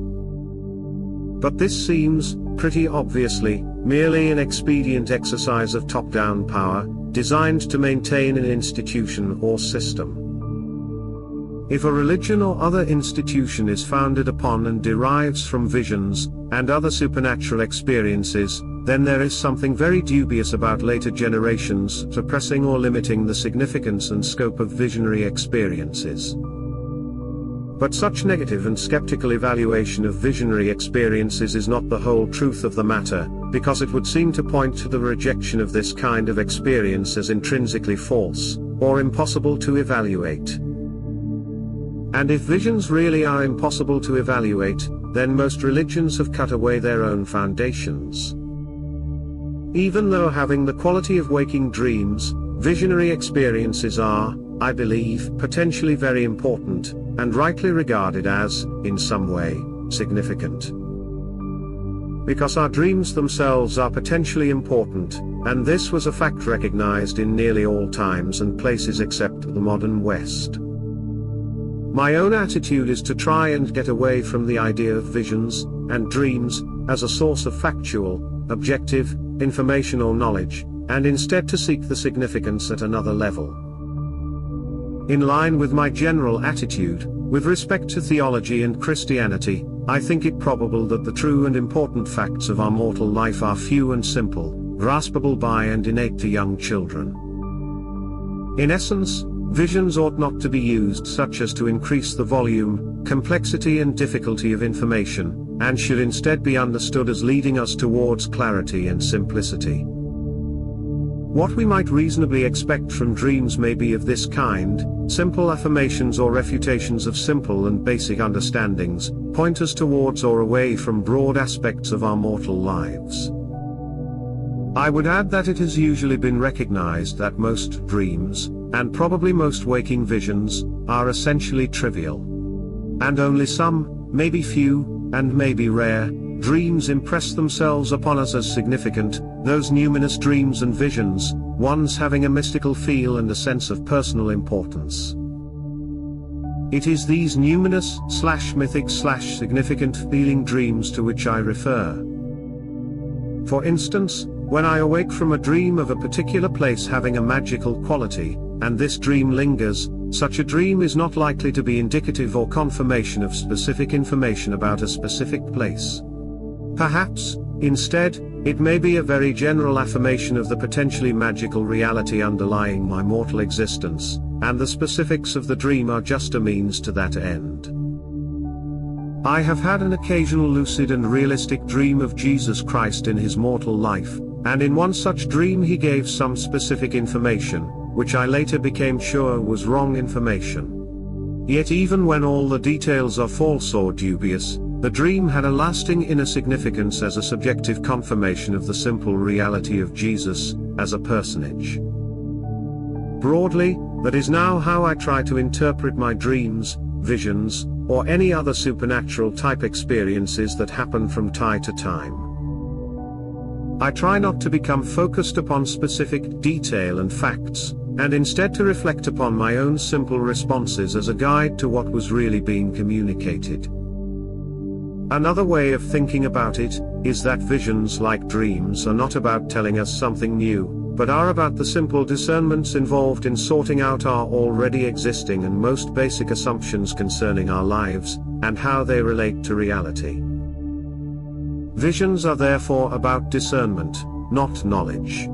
A: But this seems, pretty obviously, merely an expedient exercise of top-down power, designed to maintain an institution or system. If a religion or other institution is founded upon and derives from visions, and other supernatural experiences, then there is something very dubious about later generations suppressing or limiting the significance and scope of visionary experiences. But such negative and skeptical evaluation of visionary experiences is not the whole truth of the matter, because it would seem to point to the rejection of this kind of experience as intrinsically false, or impossible to evaluate. And if visions really are impossible to evaluate, then most religions have cut away their own foundations. Even though having the quality of waking dreams, visionary experiences are, I believe, potentially very important, and rightly regarded as, in some way, significant. Because our dreams themselves are potentially important, and this was a fact recognized in nearly all times and places except the modern West. My own attitude is to try and get away from the idea of visions, and dreams, as a source of factual, objective, information or knowledge, and instead to seek the significance at another level. In line with my general attitude, with respect to theology and Christianity, I think it probable that the true and important facts of our mortal life are few and simple, graspable by and innate to young children. In essence, visions ought not to be used such as to increase the volume, complexity and difficulty of information, and should instead be understood as leading us towards clarity and simplicity. What we might reasonably expect from dreams may be of this kind: simple affirmations or refutations of simple and basic understandings, point us towards or away from broad aspects of our mortal lives. I would add that it has usually been recognized that most dreams, and probably most waking visions, are essentially trivial. And only some, maybe few, and maybe rare, dreams impress themselves upon us as significant, those numinous dreams and visions, ones having a mystical feel and a sense of personal importance. It is these numinous/mythic/significant feeling dreams to which I refer. For instance, when I awake from a dream of a particular place having a magical quality, and this dream lingers, such a dream is not likely to be indicative or confirmation of specific information about a specific place. Perhaps, instead, it may be a very general affirmation of the potentially magical reality underlying my mortal existence, and the specifics of the dream are just a means to that end. I have had an occasional lucid and realistic dream of Jesus Christ in his mortal life, and in one such dream he gave some specific information, which I later became sure was wrong information. Yet even when all the details are false or dubious, the dream had a lasting inner significance as a subjective confirmation of the simple reality of Jesus, as a personage. Broadly, that is now how I try to interpret my dreams, visions, or any other supernatural type experiences that happen from time to time. I try not to become focused upon specific detail and facts, and instead to reflect upon my own simple responses as a guide to what was really being communicated. Another way of thinking about it is that visions, like dreams, are not about telling us something new, but are about the simple discernments involved in sorting out our already existing and most basic assumptions concerning our lives, and how they relate to reality. Visions are therefore about discernment, not knowledge.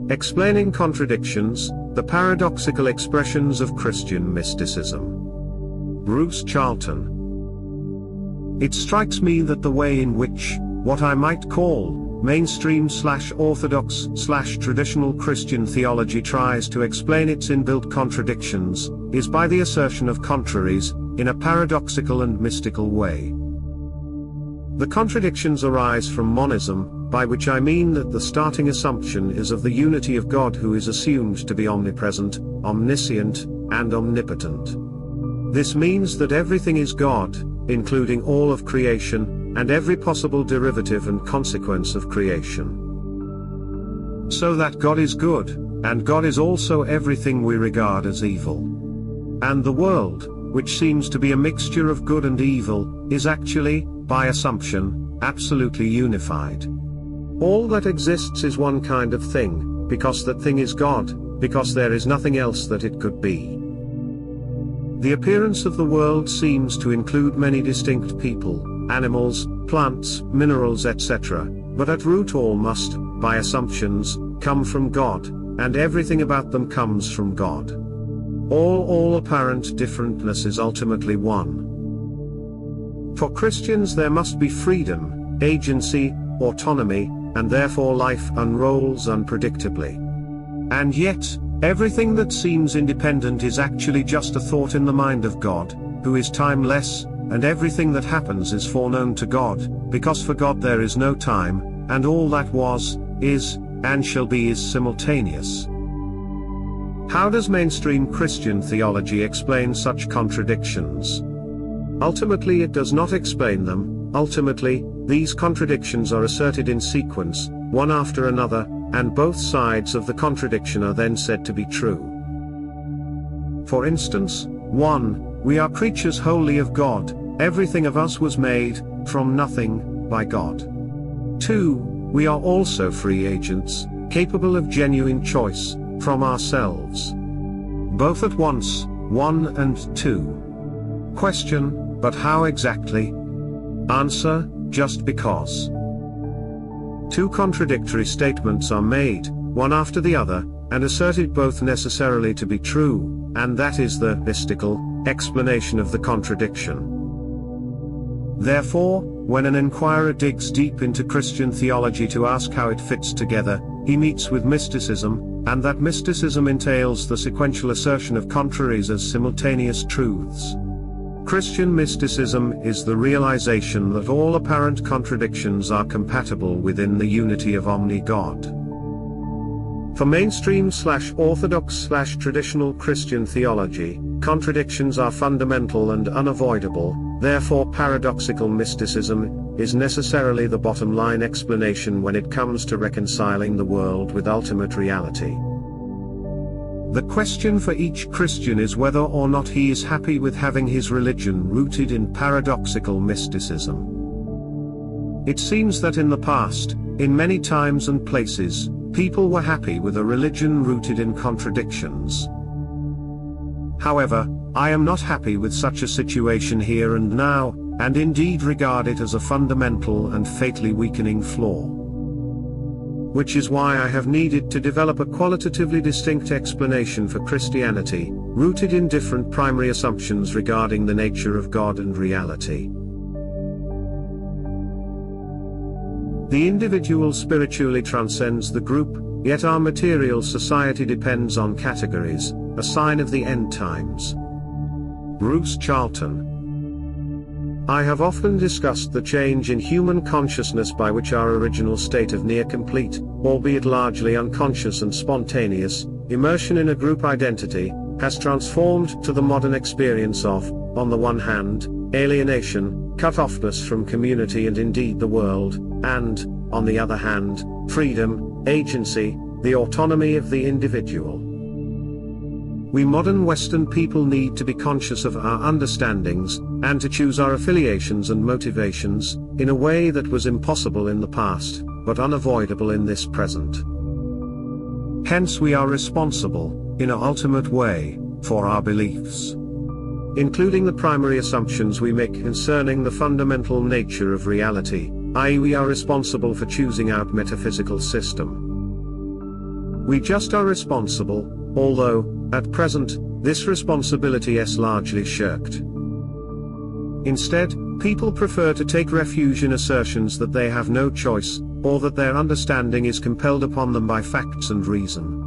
A: Explaining contradictions, the paradoxical expressions of Christian mysticism. Bruce Charlton. It strikes me that the way in which, what I might call, mainstream/orthodox/traditional Christian theology tries to explain its inbuilt contradictions, is by the assertion of contraries, in a paradoxical and mystical way. The contradictions arise from monism, by which I mean that the starting assumption is of the unity of God, who is assumed to be omnipresent, omniscient, and omnipotent. This means that everything is God, including all of creation, and every possible derivative and consequence of creation. So that God is good, and God is also everything we regard as evil. And the world, which seems to be a mixture of good and evil, is actually, by assumption, absolutely unified. All that exists is one kind of thing, because that thing is God, because there is nothing else that it could be. The appearance of the world seems to include many distinct people, animals, plants, minerals, etc., but at root all must, by assumptions, come from God, and everything about them comes from God. All apparent differentness is ultimately one. For Christians there must be freedom, agency, autonomy, and therefore life unrolls unpredictably. And yet, everything that seems independent is actually just a thought in the mind of God, who is timeless, and everything that happens is foreknown to God, because for God there is no time, and all that was, is, and shall be is simultaneous. How does mainstream Christian theology explain such contradictions? Ultimately it does not explain them. Ultimately, these contradictions are asserted in sequence, one after another, and both sides of the contradiction are then said to be true. For instance, 1. We are creatures wholly of God, everything of us was made, from nothing, by God. 2. We are also free agents, capable of genuine choice, from ourselves. Both at once, 1 and 2. Question, but how exactly? Answer, just because. Two contradictory statements are made, one after the other, and asserted both necessarily to be true, and that is the mystical explanation of the contradiction. Therefore, when an inquirer digs deep into Christian theology to ask how it fits together, he meets with mysticism, and that mysticism entails the sequential assertion of contraries as simultaneous truths. Christian mysticism is the realization that all apparent contradictions are compatible within the unity of Omni-God. For mainstream/orthodox/traditional Christian theology, contradictions are fundamental and unavoidable, therefore paradoxical mysticism is necessarily the bottom line explanation when it comes to reconciling the world with ultimate reality. The question for each Christian is whether or not he is happy with having his religion rooted in paradoxical mysticism. It seems that in the past, in many times and places, people were happy with a religion rooted in contradictions. However, I am not happy with such a situation here and now, and indeed regard it as a fundamental and fatally weakening flaw. Which is why I have needed to develop a qualitatively distinct explanation for Christianity, rooted in different primary assumptions regarding the nature of God and reality. The individual spiritually transcends the group, yet our material society depends on categories, a sign of the end times. Bruce Charlton. I have often discussed the change in human consciousness by which our original state of near-complete, albeit largely unconscious and spontaneous, immersion in a group identity, has transformed to the modern experience of, on the one hand, alienation, cut-offness from community and indeed the world, and, on the other hand, freedom, agency, the autonomy of the individual. We modern Western people need to be conscious of our understandings, and to choose our affiliations and motivations, in a way that was impossible in the past, but unavoidable in this present. Hence we are responsible, in an ultimate way, for our beliefs, including the primary assumptions we make concerning the fundamental nature of reality, i.e. we are responsible for choosing our metaphysical system. We just are responsible, although, at present, this responsibility is largely shirked. Instead, people prefer to take refuge in assertions that they have no choice, or that their understanding is compelled upon them by facts and reason.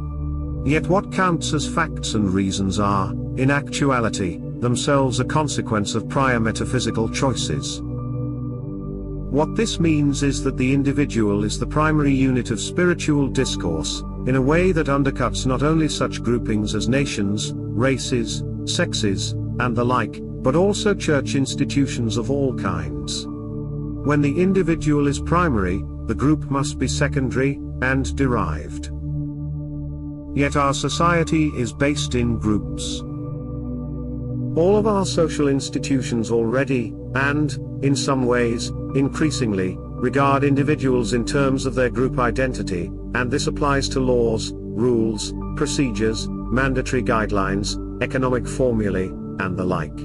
A: Yet what counts as facts and reasons are, in actuality, themselves a consequence of prior metaphysical choices. What this means is that the individual is the primary unit of spiritual discourse, in a way that undercuts not only such groupings as nations, races, sexes, and the like, but also church institutions of all kinds. When the individual is primary, the group must be secondary, and derived. Yet our society is based in groups. All of our social institutions already, and, in some ways, increasingly, regard individuals in terms of their group identity, and this applies to laws, rules, procedures, mandatory guidelines, economic formulae, and the like.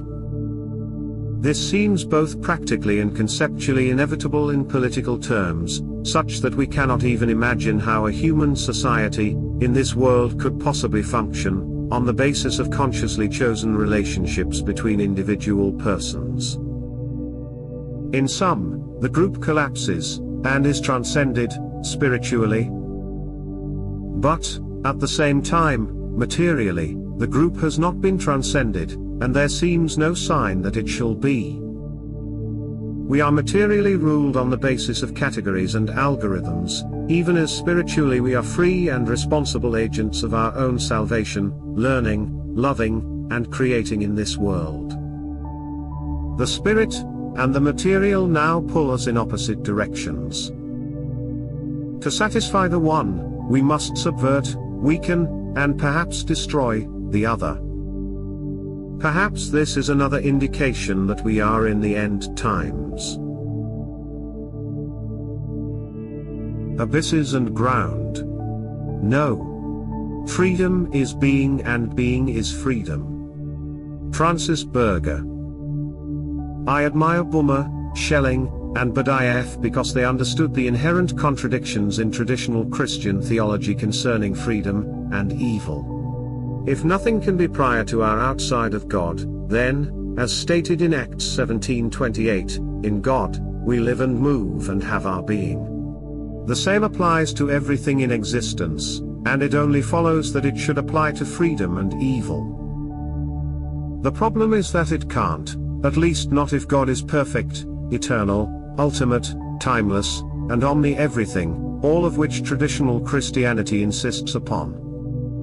A: This seems both practically and conceptually inevitable in political terms, such that we cannot even imagine how a human society, in this world could possibly function, on the basis of consciously chosen relationships between individual persons. In sum, the group collapses, and is transcended, spiritually. But, at the same time, materially, the group has not been transcended, and there seems no sign that it shall be. We are materially ruled on the basis of categories and algorithms, even as spiritually we are free and responsible agents of our own salvation, learning, loving, and creating in this world. The spirit and the material now pull us in opposite directions. To satisfy the one, we must subvert, weaken, and perhaps destroy the other. Perhaps this is another indication that we are in the end times. Abysses and ground. No. Freedom is being and being is freedom. Francis Berger. I admire Boomer, Schelling, and Badiaf because they understood the inherent contradictions in traditional Christian theology concerning freedom and evil. If nothing can be prior to our outside of God, then, as stated in Acts 17:28, in God, we live and move and have our being. The same applies to everything in existence, and it only follows that it should apply to freedom and evil. The problem is that it can't, at least not if God is perfect, eternal, ultimate, timeless, and omni-everything, all of which traditional Christianity insists upon.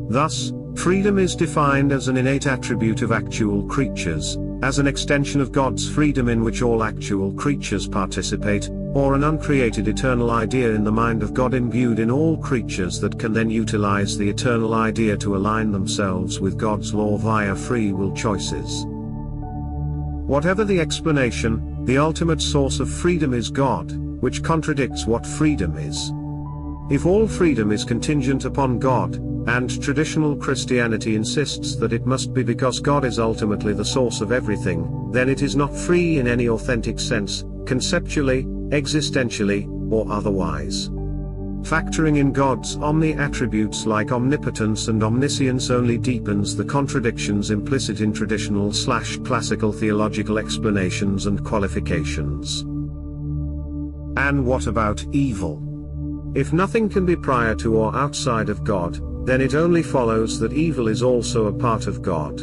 A: Thus, freedom is defined as an innate attribute of actual creatures, as an extension of God's freedom in which all actual creatures participate, or an uncreated eternal idea in the mind of God imbued in all creatures that can then utilize the eternal idea to align themselves with God's law via free will choices. Whatever the explanation, the ultimate source of freedom is God, which contradicts what freedom is. If all freedom is contingent upon God, and traditional Christianity insists that it must be because God is ultimately the source of everything, then it is not free in any authentic sense, conceptually, existentially, or otherwise. Factoring in God's omni-attributes like omnipotence and omniscience only deepens the contradictions implicit in traditional/classical theological explanations and qualifications. And what about evil? If nothing can be prior to or outside of God, then it only follows that evil is also a part of God.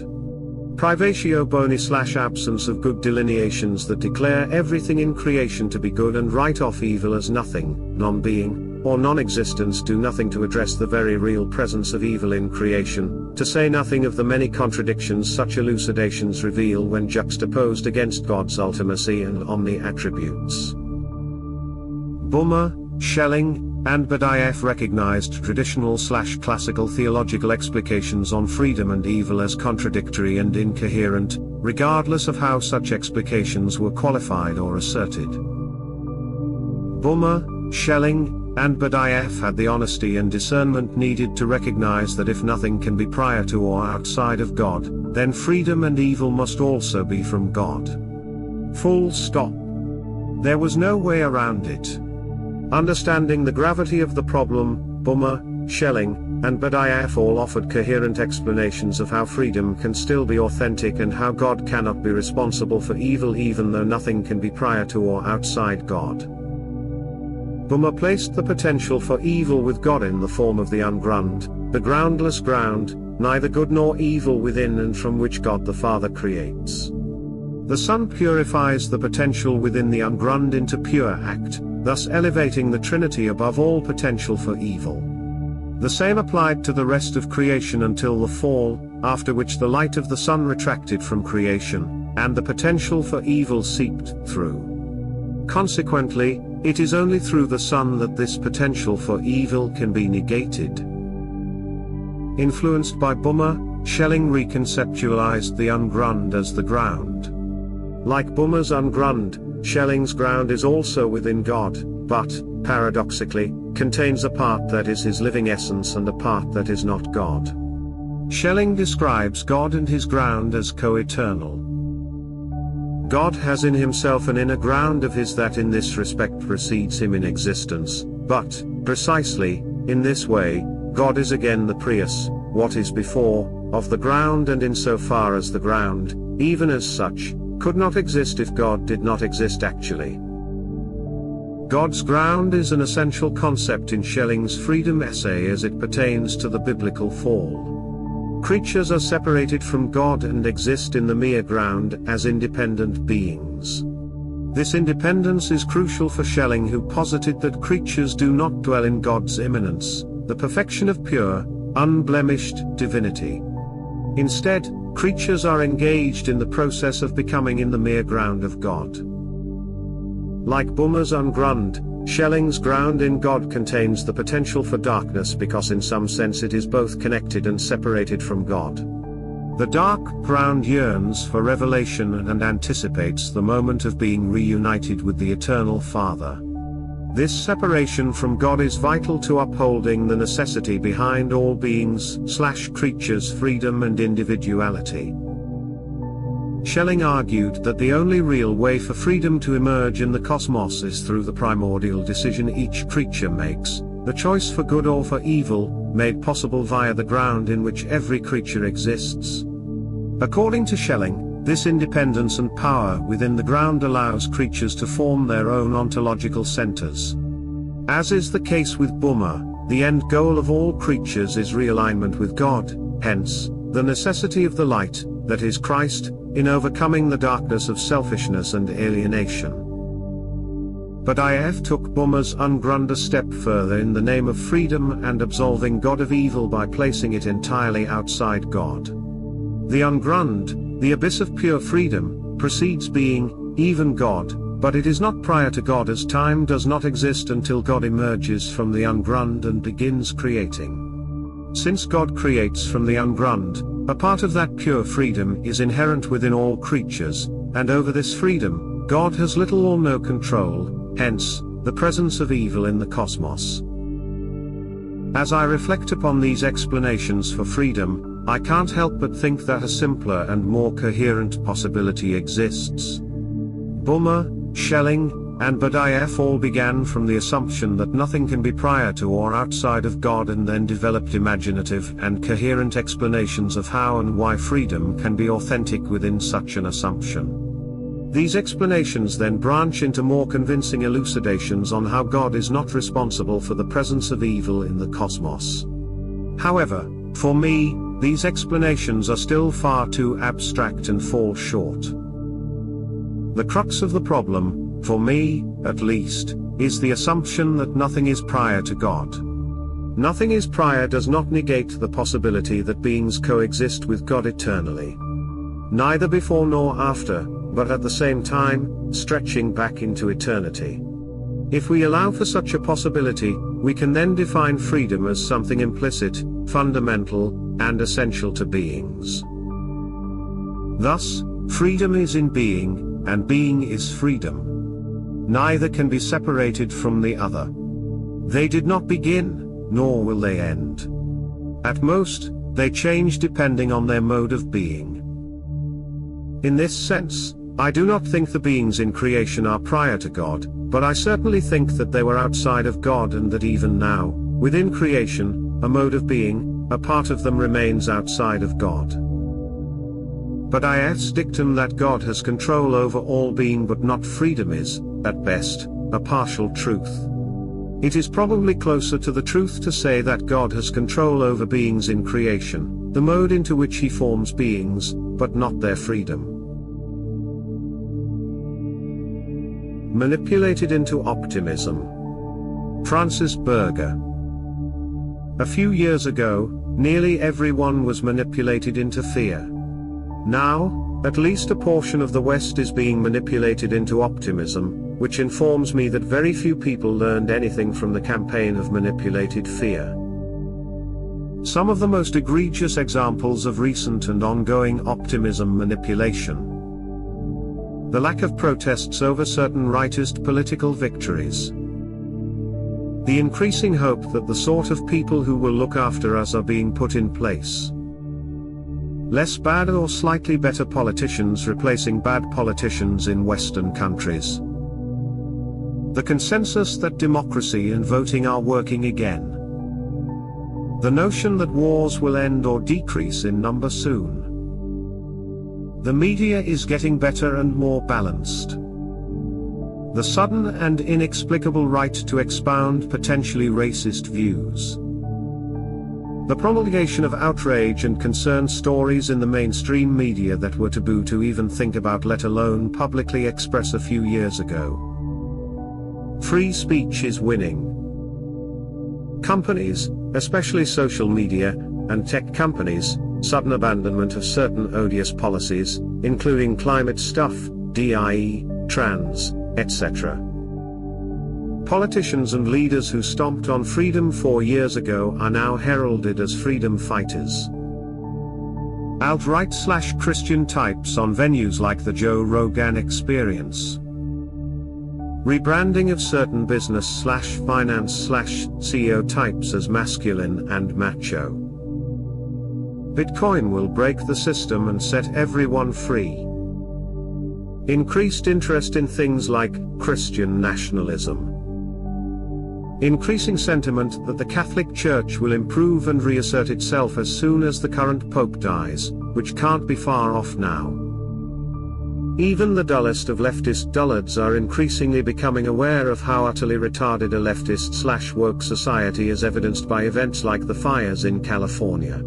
A: Privatio boni/absence of good delineations that declare everything in creation to be good and write off evil as nothing, non-being, or non-existence do nothing to address the very real presence of evil in creation, to say nothing of the many contradictions such elucidations reveal when juxtaposed against God's ultimacy and omni-attributes. Boomer, Schelling, and Badiaf recognized traditional/classical theological explications on freedom and evil as contradictory and incoherent, regardless of how such explications were qualified or asserted. Boomer, Schelling, and but if had the honesty and discernment needed to recognize that if nothing can be prior to or outside of God, then freedom and evil must also be from God. Full stop. There was no way around it. Understanding the gravity of the problem, Boomer, Schelling, and but if all offered coherent explanations of how freedom can still be authentic and how God cannot be responsible for evil even though nothing can be prior to or outside God. Boomer placed the potential for evil with God in the form of the unground, the groundless ground, neither good nor evil within and from which God the Father creates. The Son purifies the potential within the unground into pure act, thus elevating the Trinity above all potential for evil. The same applied to the rest of creation until the fall, after which the light of the sun retracted from creation, and the potential for evil seeped through. Consequently, it is only through the sun that this potential for evil can be negated. Influenced by Boomer, Schelling reconceptualized the unground as the ground. Like Boomer's unground, Schelling's ground is also within God, but, paradoxically, contains a part that is his living essence and a part that is not God. Schelling describes God and his ground as co-eternal. God has in himself an inner ground of his that in this respect precedes him in existence, but, precisely, in this way, God is again the prius, what is before, of the ground and insofar as the ground, even as such, could not exist if God did not exist actually. God's ground is an essential concept in Schelling's freedom essay as it pertains to the biblical fall. Creatures are separated from God and exist in the mere ground as independent beings. This independence is crucial for Schelling, who posited that creatures do not dwell in God's immanence, the perfection of pure, unblemished divinity. Instead, creatures are engaged in the process of becoming in the mere ground of God. Like Boomer's unground, Schelling's ground in God contains the potential for darkness because in some sense it is both connected and separated from God. The dark ground yearns for revelation and anticipates the moment of being reunited with the eternal Father. This separation from God is vital to upholding the necessity behind all beings/creatures' freedom and individuality. Schelling argued that the only real way for freedom to emerge in the cosmos is through the primordial decision each creature makes, the choice for good or for evil, made possible via the ground in which every creature exists. According to Schelling, this independence and power within the ground allows creatures to form their own ontological centers. As is the case with Boomer, the end goal of all creatures is realignment with God, hence, the necessity of the light, that is Christ, in overcoming the darkness of selfishness and alienation. But if took Boomer's unground a step further in the name of freedom and absolving God of evil by placing it entirely outside God. The unground, the abyss of pure freedom, precedes being, even God, but it is not prior to God as time does not exist until God emerges from the unground and begins creating. Since God creates from the unground, a part of that pure freedom is inherent within all creatures, and over this freedom, God has little or no control, hence, the presence of evil in the cosmos. As I reflect upon these explanations for freedom, I can't help but think that a simpler and more coherent possibility exists. Boomer, Schelling, and Boosterism all began from the assumption that nothing can be prior to or outside of God and then developed imaginative and coherent explanations of how and why freedom can be authentic within such an assumption. These explanations then branch into more convincing elucidations on how God is not responsible for the presence of evil in the cosmos. However, for me, these explanations are still far too abstract and fall short. The crux of the problem, for me, at least, is the assumption that nothing is prior to God. Nothing is prior does not negate the possibility that beings coexist with God eternally. Neither before nor after, but at the same time, stretching back into eternity. If we allow for such a possibility, we can then define freedom as something implicit, fundamental, and essential to beings. Thus, freedom is in being, and being is freedom. Neither can be separated from the other. They did not begin, nor will they end. At most, they change depending on their mode of being. In this sense, I do not think the beings in creation are prior to God, but I certainly think that they were outside of God and that even now, within creation, a mode of being, a part of them remains outside of God. But IF's dictum that God has control over all being but not freedom is, at best, a partial truth. It is probably closer to the truth to say that God has control over beings in creation, the mode into which he forms beings, but not their freedom. Manipulated into optimism. Francis Berger. A few years ago, nearly everyone was manipulated into fear. Now, at least a portion of the West is being manipulated into optimism, which informs me that very few people learned anything from the campaign of manipulated fear. Some of the most egregious examples of recent and ongoing optimism manipulation. The lack of protests over certain rightist political victories. The increasing hope that the sort of people who will look after us are being put in place. Less bad or slightly better politicians replacing bad politicians in Western countries. The consensus that democracy and voting are working again. The notion that wars will end or decrease in number soon. The media is getting better and more balanced. The sudden and inexplicable right to expound potentially racist views. The promulgation of outrage and concern stories in the mainstream media that were taboo to even think about, let alone publicly express a few years ago. Free speech is winning. Companies, especially social media, and tech companies, sudden abandonment of certain odious policies, including climate stuff, DIE, trans, etc. Politicians and leaders who stomped on freedom 4 years ago are now heralded as freedom fighters. Alt-right/Christian types on venues like the Joe Rogan Experience. Rebranding of certain business/finance/CEO types as masculine and macho. Bitcoin will break the system and set everyone free. Increased interest in things like Christian nationalism. Increasing sentiment that the Catholic Church will improve and reassert itself as soon as the current Pope dies, which can't be far off now. Even the dullest of leftist dullards are increasingly becoming aware of how utterly retarded a leftist/woke society is, evidenced by events like the fires in California.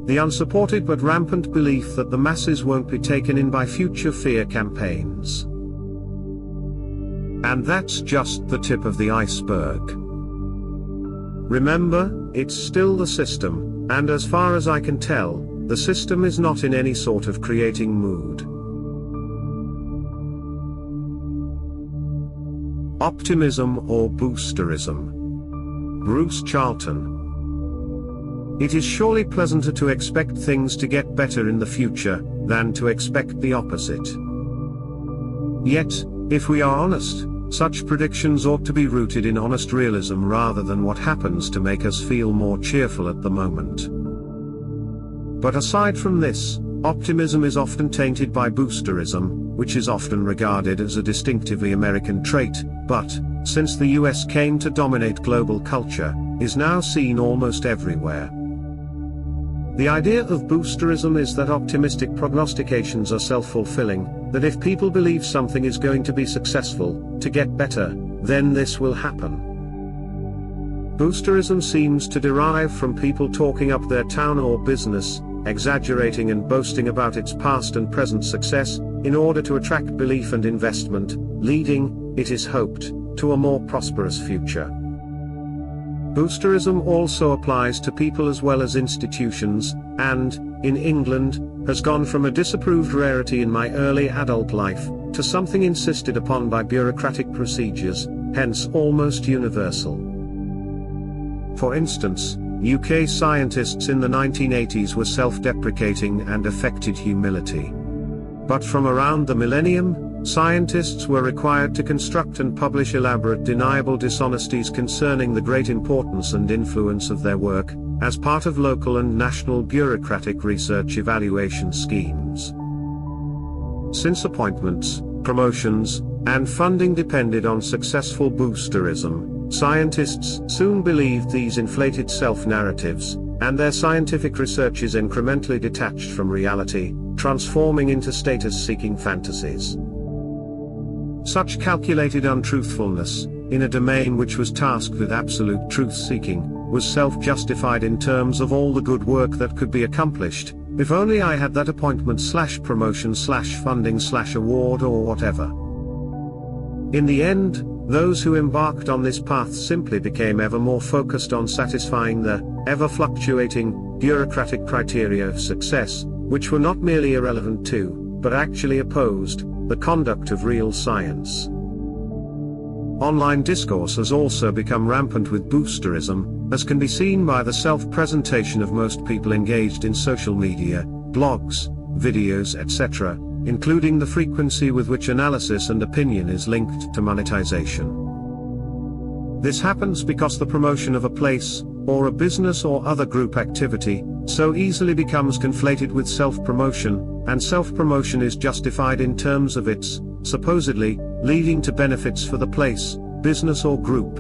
A: The unsupported but rampant belief that the masses won't be taken in by future fear campaigns. And that's just the tip of the iceberg. Remember, it's still the system, and as far as I can tell, the system is not in any sort of creating mood. Optimism or Boosterism. Bruce Charlton. It is surely pleasanter to expect things to get better in the future, than to expect the opposite. Yet, if we are honest, such predictions ought to be rooted in honest realism rather than what happens to make us feel more cheerful at the moment. But aside from this, optimism is often tainted by Boosterism, which is often regarded as a distinctively American trait, but, since the US came to dominate global culture, is now seen almost everywhere. The idea of Boosterism is that optimistic prognostications are self-fulfilling, that if people believe something is going to be successful, to get better, then this will happen. Boosterism seems to derive from people talking up their town or business, exaggerating and boasting about its past and present success, in order to attract belief and investment, leading, it is hoped, to a more prosperous future. Boosterism also applies to people as well as institutions, and, in England, has gone from a disapproved rarity in my early adult life, to something insisted upon by bureaucratic procedures, hence almost universal. For instance, UK scientists in the 1980s were self-deprecating and affected humility. But from around the millennium, scientists were required to construct and publish elaborate deniable dishonesties concerning the great importance and influence of their work, as part of local and national bureaucratic research evaluation schemes. Since appointments, promotions, and funding depended on successful boosterism, scientists soon believed these inflated self-narratives, and their scientific research is incrementally detached from reality, transforming into status-seeking fantasies. Such calculated untruthfulness, in a domain which was tasked with absolute truth-seeking, was self-justified in terms of all the good work that could be accomplished, if only I had that appointment/promotion/funding/award or whatever. In the end, those who embarked on this path simply became ever more focused on satisfying the ever-fluctuating, bureaucratic criteria of success, which were not merely irrelevant to, but actually opposed, the conduct of real science. Online discourse has also become rampant with boosterism, as can be seen by the self-presentation of most people engaged in social media, blogs, videos, etc., including the frequency with which analysis and opinion is linked to monetization. This happens because the promotion of a place, or a business or other group activity, so easily becomes conflated with self-promotion, and self-promotion is justified in terms of its, supposedly, leading to benefits for the place, business or group.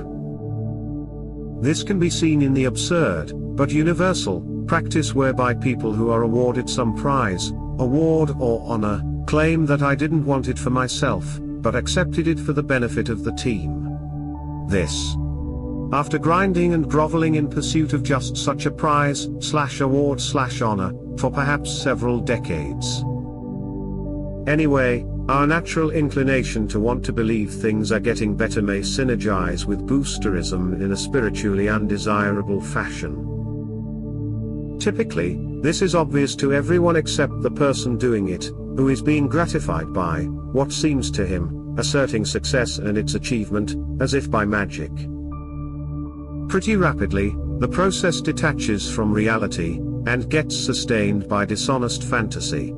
A: This can be seen in the absurd, but universal, practice whereby people who are awarded some prize, award or honor, claim that I didn't want it for myself, but accepted it for the benefit of the team. This. After grinding and groveling in pursuit of just such a prize/award/honor, for perhaps several decades. Anyway, our natural inclination to want to believe things are getting better may synergize with boosterism in a spiritually undesirable fashion. Typically, this is obvious to everyone except the person doing it, who is being gratified by, what seems to him, asserting success and its achievement, as if by magic. Pretty rapidly, the process detaches from reality, and gets sustained by dishonest fantasy.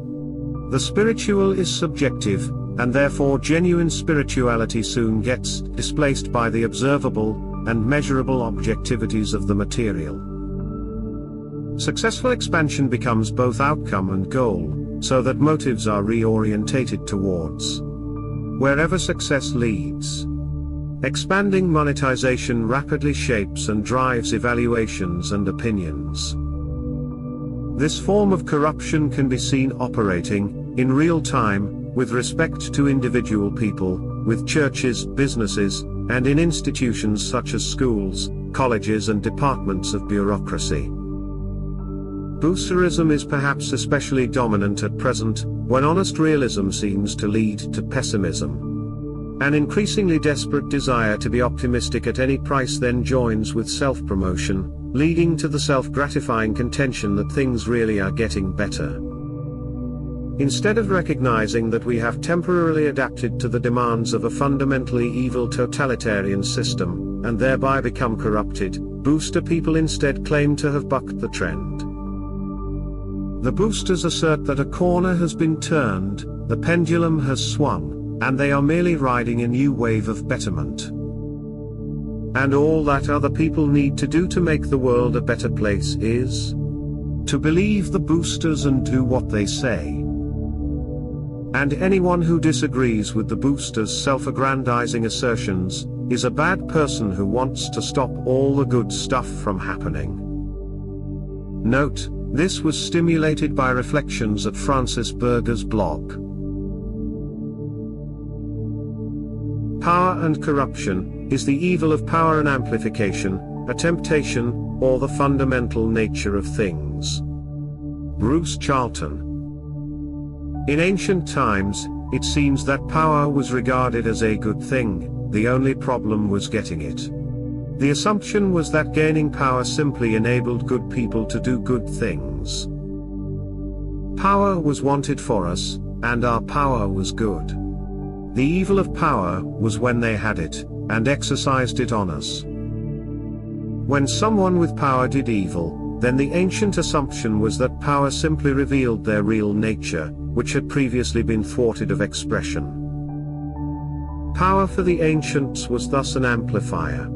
A: The spiritual is subjective, and therefore genuine spirituality soon gets displaced by the observable and measurable objectivities of the material. Successful expansion becomes both outcome and goal, so that motives are reorientated towards wherever success leads. Expanding monetization rapidly shapes and drives evaluations and opinions. This form of corruption can be seen operating, in real time, with respect to individual people, with churches, businesses, and in institutions such as schools, colleges and departments of bureaucracy. Boosterism is perhaps especially dominant at present, when honest realism seems to lead to pessimism. An increasingly desperate desire to be optimistic at any price then joins with self-promotion, leading to the self-gratifying contention that things really are getting better. Instead of recognizing that we have temporarily adapted to the demands of a fundamentally evil totalitarian system, and thereby become corrupted, booster people instead claim to have bucked the trend. The boosters assert that a corner has been turned, the pendulum has swung, and they are merely riding a new wave of betterment. And all that other people need to do to make the world a better place is to believe the boosters and do what they say. And anyone who disagrees with the boosters' self-aggrandizing assertions is a bad person who wants to stop all the good stuff from happening. Note, this was stimulated by reflections at Francis Berger's blog. Power and corruption is the evil of power and amplification, a temptation, or the fundamental nature of things. Bruce Charlton. In ancient times, it seems that power was regarded as a good thing, the only problem was getting it. The assumption was that gaining power simply enabled good people to do good things. Power was wanted for us, and our power was good. The evil of power was when they had it, and exercised it on us. When someone with power did evil, then the ancient assumption was that power simply revealed their real nature, which had previously been thwarted of expression. Power for the ancients was thus an amplifier.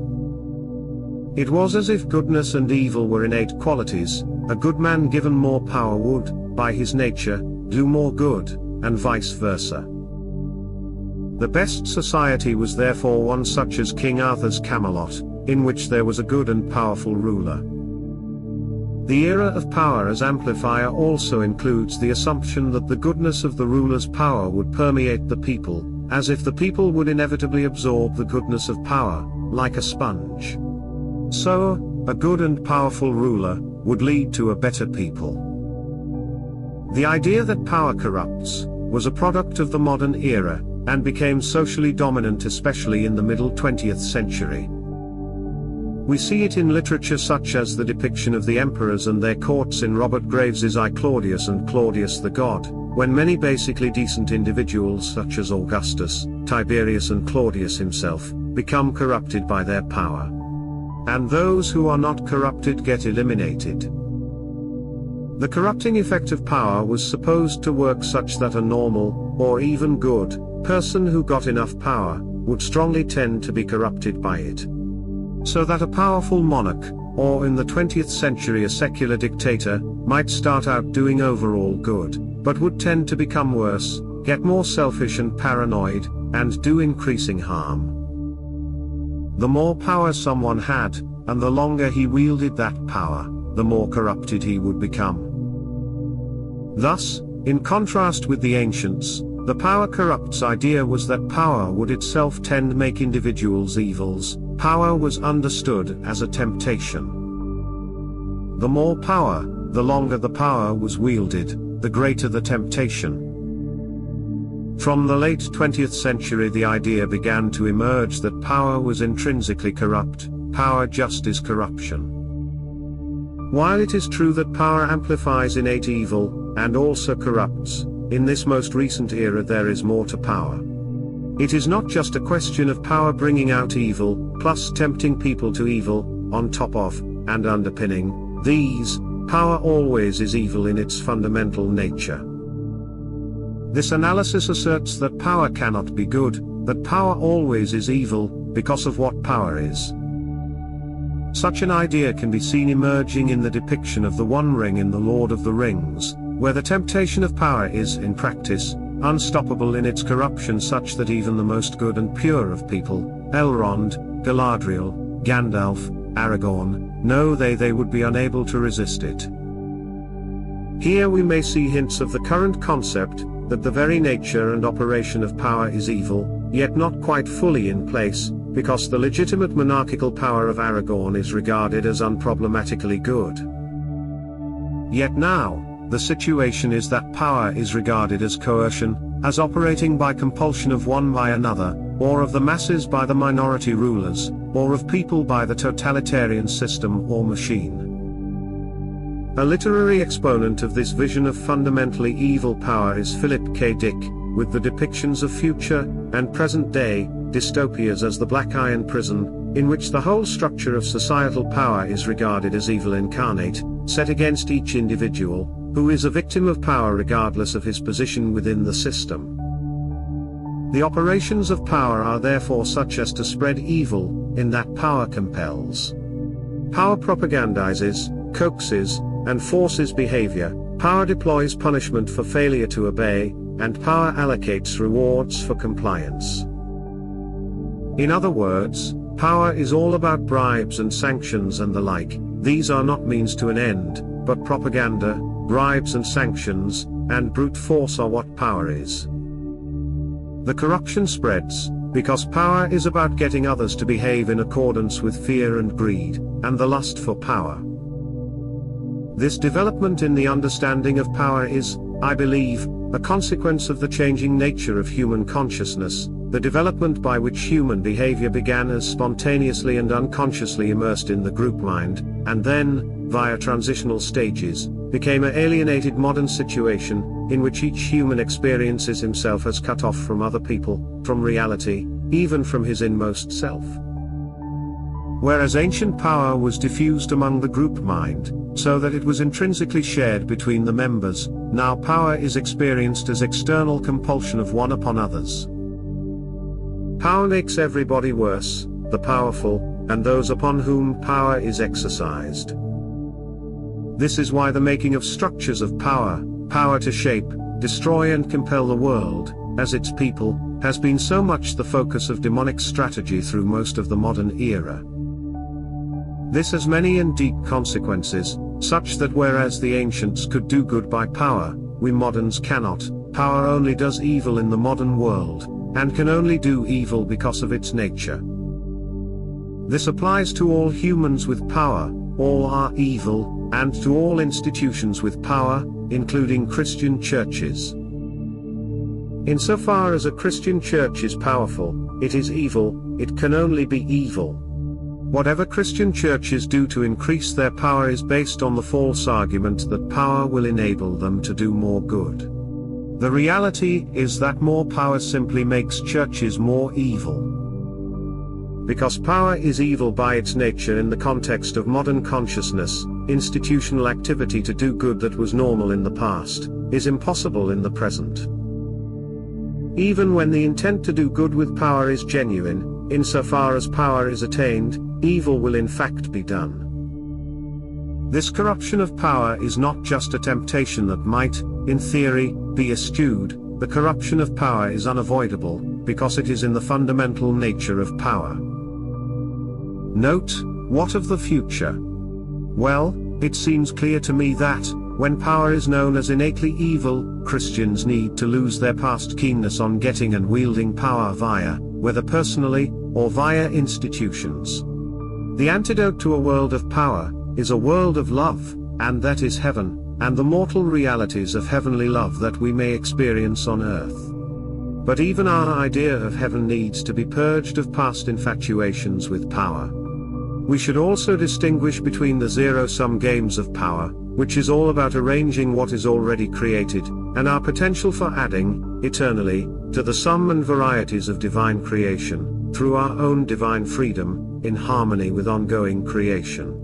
A: It was as if goodness and evil were innate qualities. A good man given more power would, by his nature, do more good, and vice versa. The best society was therefore one such as King Arthur's Camelot, in which there was a good and powerful ruler. The era of power as amplifier also includes the assumption that the goodness of the ruler's power would permeate the people, as if the people would inevitably absorb the goodness of power, like a sponge. So, a good and powerful ruler would lead to a better people. The idea that power corrupts was a product of the modern era, and became socially dominant especially in the middle 20th century. We see it in literature such as the depiction of the emperors and their courts in Robert Graves's I Claudius and Claudius the God, when many basically decent individuals such as Augustus, Tiberius and Claudius himself, become corrupted by their power. And those who are not corrupted get eliminated. The corrupting effect of power was supposed to work such that a normal, or even good, person who got enough power, would strongly tend to be corrupted by it. So that a powerful monarch, or in the 20th century a secular dictator, might start out doing overall good, but would tend to become worse, get more selfish and paranoid, and do increasing harm. The more power someone had, and the longer he wielded that power, the more corrupted he would become. Thus, in contrast with the ancients, the power corrupts idea was that power would itself tend to make individuals evils. Power was understood as a temptation. The more power, the longer the power was wielded, the greater the temptation. From the late 20th century the idea began to emerge that power was intrinsically corrupt. Power just is corruption. While it is true that power amplifies innate evil, and also corrupts, in this most recent era there is more to power. It is not just a question of power bringing out evil, plus tempting people to evil, on top of, and underpinning, these, power always is evil in its fundamental nature. This analysis asserts that power cannot be good, that power always is evil, because of what power is. Such an idea can be seen emerging in the depiction of the One Ring in The Lord of the Rings, where the temptation of power is, in practice, unstoppable in its corruption such that even the most good and pure of people, Elrond, Galadriel, Gandalf, Aragorn, know they would be unable to resist it. Here we may see hints of the current concept, that the very nature and operation of power is evil, yet not quite fully in place, because the legitimate monarchical power of Aragorn is regarded as unproblematically good. Yet now, the situation is that power is regarded as coercion, as operating by compulsion of one by another, or of the masses by the minority rulers, or of people by the totalitarian system or machine. A literary exponent of this vision of fundamentally evil power is Philip K. Dick, with the depictions of future and present-day dystopias as the Black Iron Prison, in which the whole structure of societal power is regarded as evil incarnate, set against each individual, who is a victim of power regardless of his position within the system. The operations of power are therefore such as to spread evil, in that power compels. Power propagandizes, coaxes, and forces behavior, power deploys punishment for failure to obey, and power allocates rewards for compliance. In other words, power is all about bribes and sanctions and the like. These are not means to an end, but propaganda, bribes and sanctions, and brute force are what power is. The corruption spreads, because power is about getting others to behave in accordance with fear and greed, and the lust for power. This development in the understanding of power is, I believe, a consequence of the changing nature of human consciousness, the development by which human behavior began as spontaneously and unconsciously immersed in the group mind, and then, via transitional stages, became an alienated modern situation, in which each human experiences himself as cut off from other people, from reality, even from his inmost self. Whereas ancient power was diffused among the group mind, so that it was intrinsically shared between the members, now power is experienced as external compulsion of one upon others. Power makes everybody worse, the powerful, and those upon whom power is exercised. This is why the making of structures of power, power to shape, destroy and compel the world, as its people, has been so much the focus of demonic strategy through most of the modern era. This has many and deep consequences, such that whereas the ancients could do good by power, we moderns cannot. Power only does evil in the modern world, and can only do evil because of its nature. This applies to all humans with power, all are evil, and to all institutions with power, including Christian churches. Insofar as a Christian church is powerful, it is evil, it can only be evil. Whatever Christian churches do to increase their power is based on the false argument that power will enable them to do more good. The reality is that more power simply makes churches more evil. Because power is evil by its nature in the context of modern consciousness, institutional activity to do good that was normal in the past, is impossible in the present. Even when the intent to do good with power is genuine, insofar as power is attained, evil will in fact be done. This corruption of power is not just a temptation that might, in theory, be eschewed. The corruption of power is unavoidable, because it is in the fundamental nature of power. Note, what of the future? Well, it seems clear to me that, when power is known as innately evil, Christians need to lose their past keenness on getting and wielding power via, whether personally, or via institutions. The antidote to a world of power, is a world of love, and that is heaven, and the mortal realities of heavenly love that we may experience on earth. But even our idea of heaven needs to be purged of past infatuations with power. We should also distinguish between the zero-sum games of power, which is all about arranging what is already created, and our potential for adding, eternally, to the sum and varieties of divine creation, through our own divine freedom, in harmony with ongoing creation.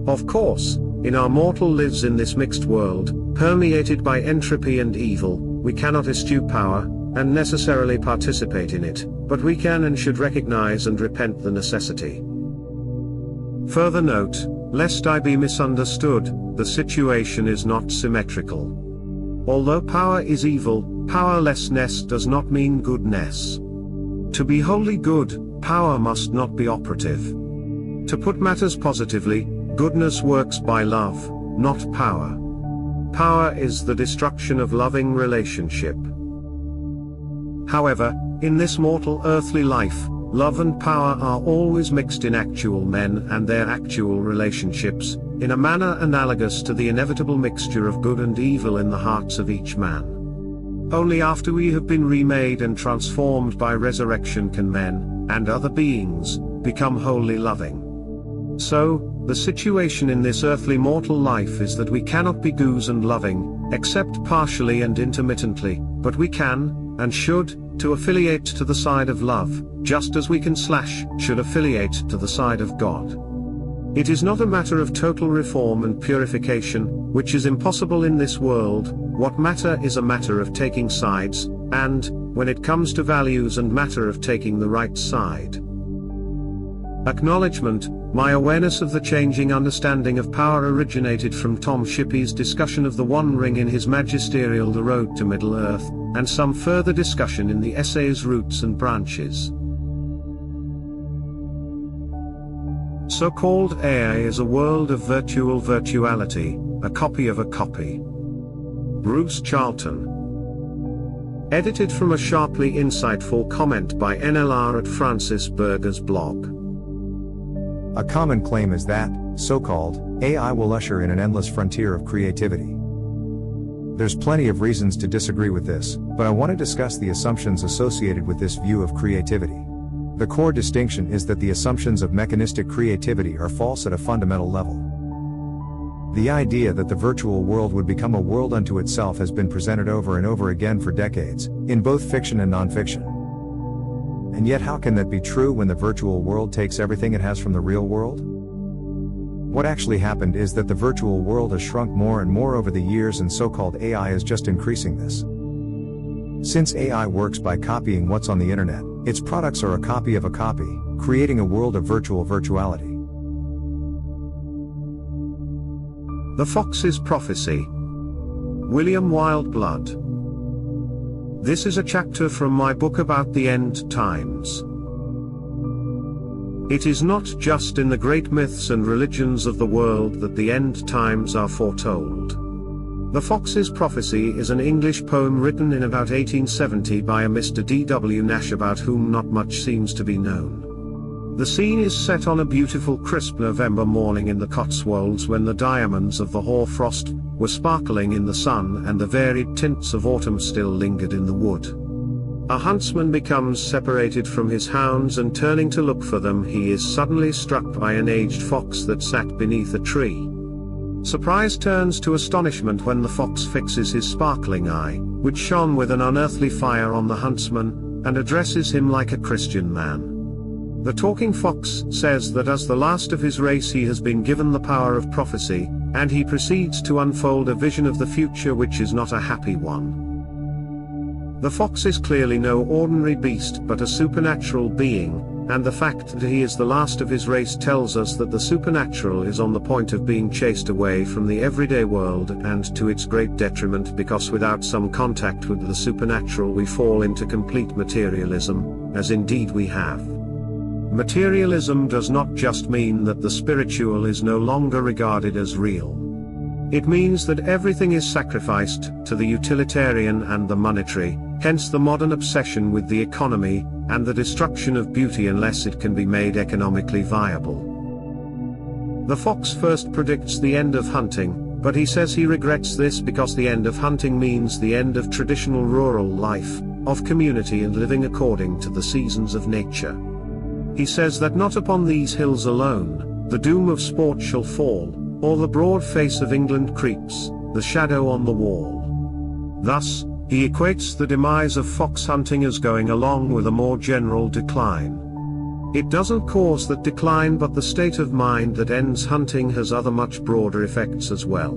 A: Of course, in our mortal lives in this mixed world, permeated by entropy and evil, we cannot eschew power, and necessarily participate in it, but we can and should recognize and repent the necessity. Further note, lest I be misunderstood, the situation is not symmetrical. Although power is evil, powerlessness does not mean goodness. To be wholly good, power must not be operative. To put matters positively, goodness works by love, not power. Power is the destruction of loving relationship. However, in this mortal earthly life, love and power are always mixed in actual men and their actual relationships, in a manner analogous to the inevitable mixture of good and evil in the hearts of each man. Only after we have been remade and transformed by resurrection can men, and other beings, become wholly loving. So, the situation in this earthly mortal life is that we cannot be goose and loving, except partially and intermittently, but we can, and should, to affiliate to the side of love, just as we can should affiliate to the side of God. It is not a matter of total reform and purification, which is impossible in this world. What matter is a matter of taking sides, and, when it comes to values and matter of taking the right side. Acknowledgement. My awareness of the changing understanding of power originated from Tom Shippey's discussion of the One Ring in his magisterial The Road to Middle-earth, and some further discussion in the essays Roots and Branches. So-called AI is a world of virtuality, a copy of a copy. Bruce Charlton. Edited from a sharply insightful comment by NLR at Francis Berger's blog.
C: A common claim is that, so-called, AI will usher in an endless frontier of creativity. There's plenty of reasons to disagree with this, but I want to discuss the assumptions associated with this view of creativity. The core distinction is that the assumptions of mechanistic creativity are false at a fundamental level. The idea that the virtual world would become a world unto itself has been presented over and over again for decades, in both fiction and non-fiction. And yet how can that be true when the virtual world takes everything it has from the real world? What actually happened is that the virtual world has shrunk more and more over the years, and so-called AI is just increasing this. Since AI works by copying what's on the internet, Its products are a copy of a copy, creating a world of virtuality.
A: The Fox's Prophecy. William Wildblood. This is a chapter from my book about the end times. It is not just in the great myths and religions of the world that the end times are foretold. The Fox's Prophecy is an English poem written in about 1870 by a Mr. D.W. Nash, about whom not much seems to be known. The scene is set on a beautiful crisp November morning in the Cotswolds, when the diamonds of the hoarfrost were sparkling in the sun and the varied tints of autumn still lingered in the wood. A huntsman becomes separated from his hounds, and turning to look for them, he is suddenly struck by an aged fox that sat beneath a tree. Surprise turns to astonishment when the fox fixes his sparkling eye, which shone with an unearthly fire, on the huntsman, and addresses him like a Christian man. The talking fox says that as the last of his race he has been given the power of prophecy, and he proceeds to unfold a vision of the future which is not a happy one. The fox is clearly no ordinary beast but a supernatural being, and the fact that he is the last of his race tells us that the supernatural is on the point of being chased away from the everyday world, and to its great detriment, because without some contact with the supernatural we fall into complete materialism, as indeed we have. Materialism does not just mean that the spiritual is no longer regarded as real. It means that everything is sacrificed to the utilitarian and the monetary, hence the modern obsession with the economy, and the destruction of beauty unless it can be made economically viable. The fox first predicts the end of hunting, but he says he regrets this because the end of hunting means the end of traditional rural life, of community and living according to the seasons of nature. He says that not upon these hills alone, the doom of sport shall fall, or the broad face of England creeps, the shadow on the wall. Thus, he equates the demise of fox hunting as going along with a more general decline. It doesn't cause that decline, but the state of mind that ends hunting has other much broader effects as well.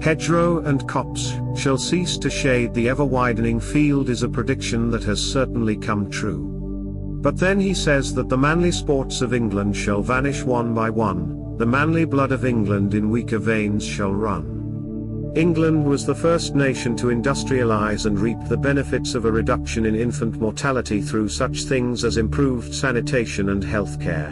A: Hedgerow and copse shall cease to shade the ever-widening field is a prediction that has certainly come true. But then he says that the manly sports of England shall vanish one by one, the manly blood of England in weaker veins shall run. England was the first nation to industrialize and reap the benefits of a reduction in infant mortality through such things as improved sanitation and health care.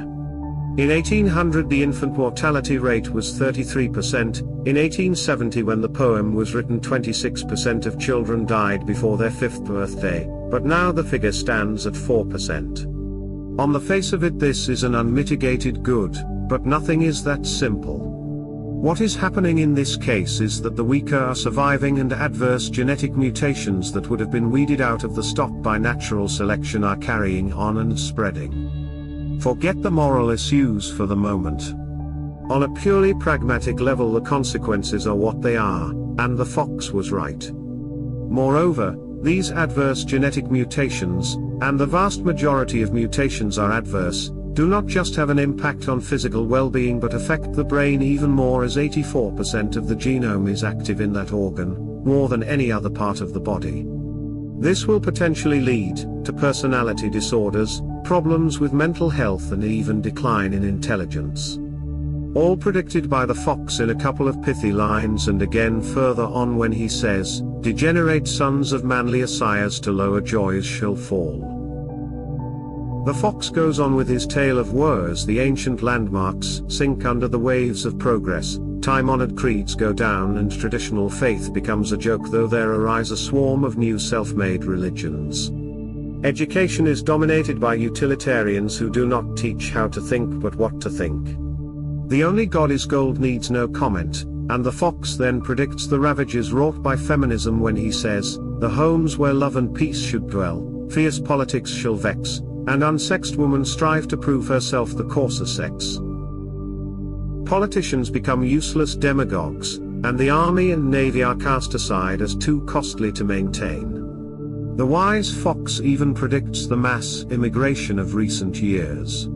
A: In 1800 the infant mortality rate was 33%, in 1870 when the poem was written 26% of children died before their 5th birthday, but now the figure stands at 4%. On the face of it this is an unmitigated good, but nothing is that simple. What is happening in this case is that the weaker are surviving, and adverse genetic mutations that would have been weeded out of the stock by natural selection are carrying on and spreading. Forget the moral issues for the moment. On a purely pragmatic level the consequences are what they are, and the fox was right. Moreover, these adverse genetic mutations, and the vast majority of mutations are adverse, do not just have an impact on physical well-being but affect the brain even more, as 84% of the genome is active in that organ, more than any other part of the body. This will potentially lead to personality disorders, problems with mental health and even decline in intelligence. All predicted by the fox in a couple of pithy lines, and again further on when he says, "Degenerate sons of manlier sires to lower joys shall fall." The fox goes on with his tale of woe as the ancient landmarks sink under the waves of progress, time-honored creeds go down and traditional faith becomes a joke, though there arise a swarm of new self-made religions. Education is dominated by utilitarians who do not teach how to think but what to think. The only God is gold needs no comment, and the fox then predicts the ravages wrought by feminism when he says, "The homes where love and peace should dwell, fierce politics shall vex, and unsexed woman strive to prove herself the coarser sex." Politicians become useless demagogues, and the army and navy are cast aside as too costly to maintain. The wise fox even predicts the mass immigration of recent years.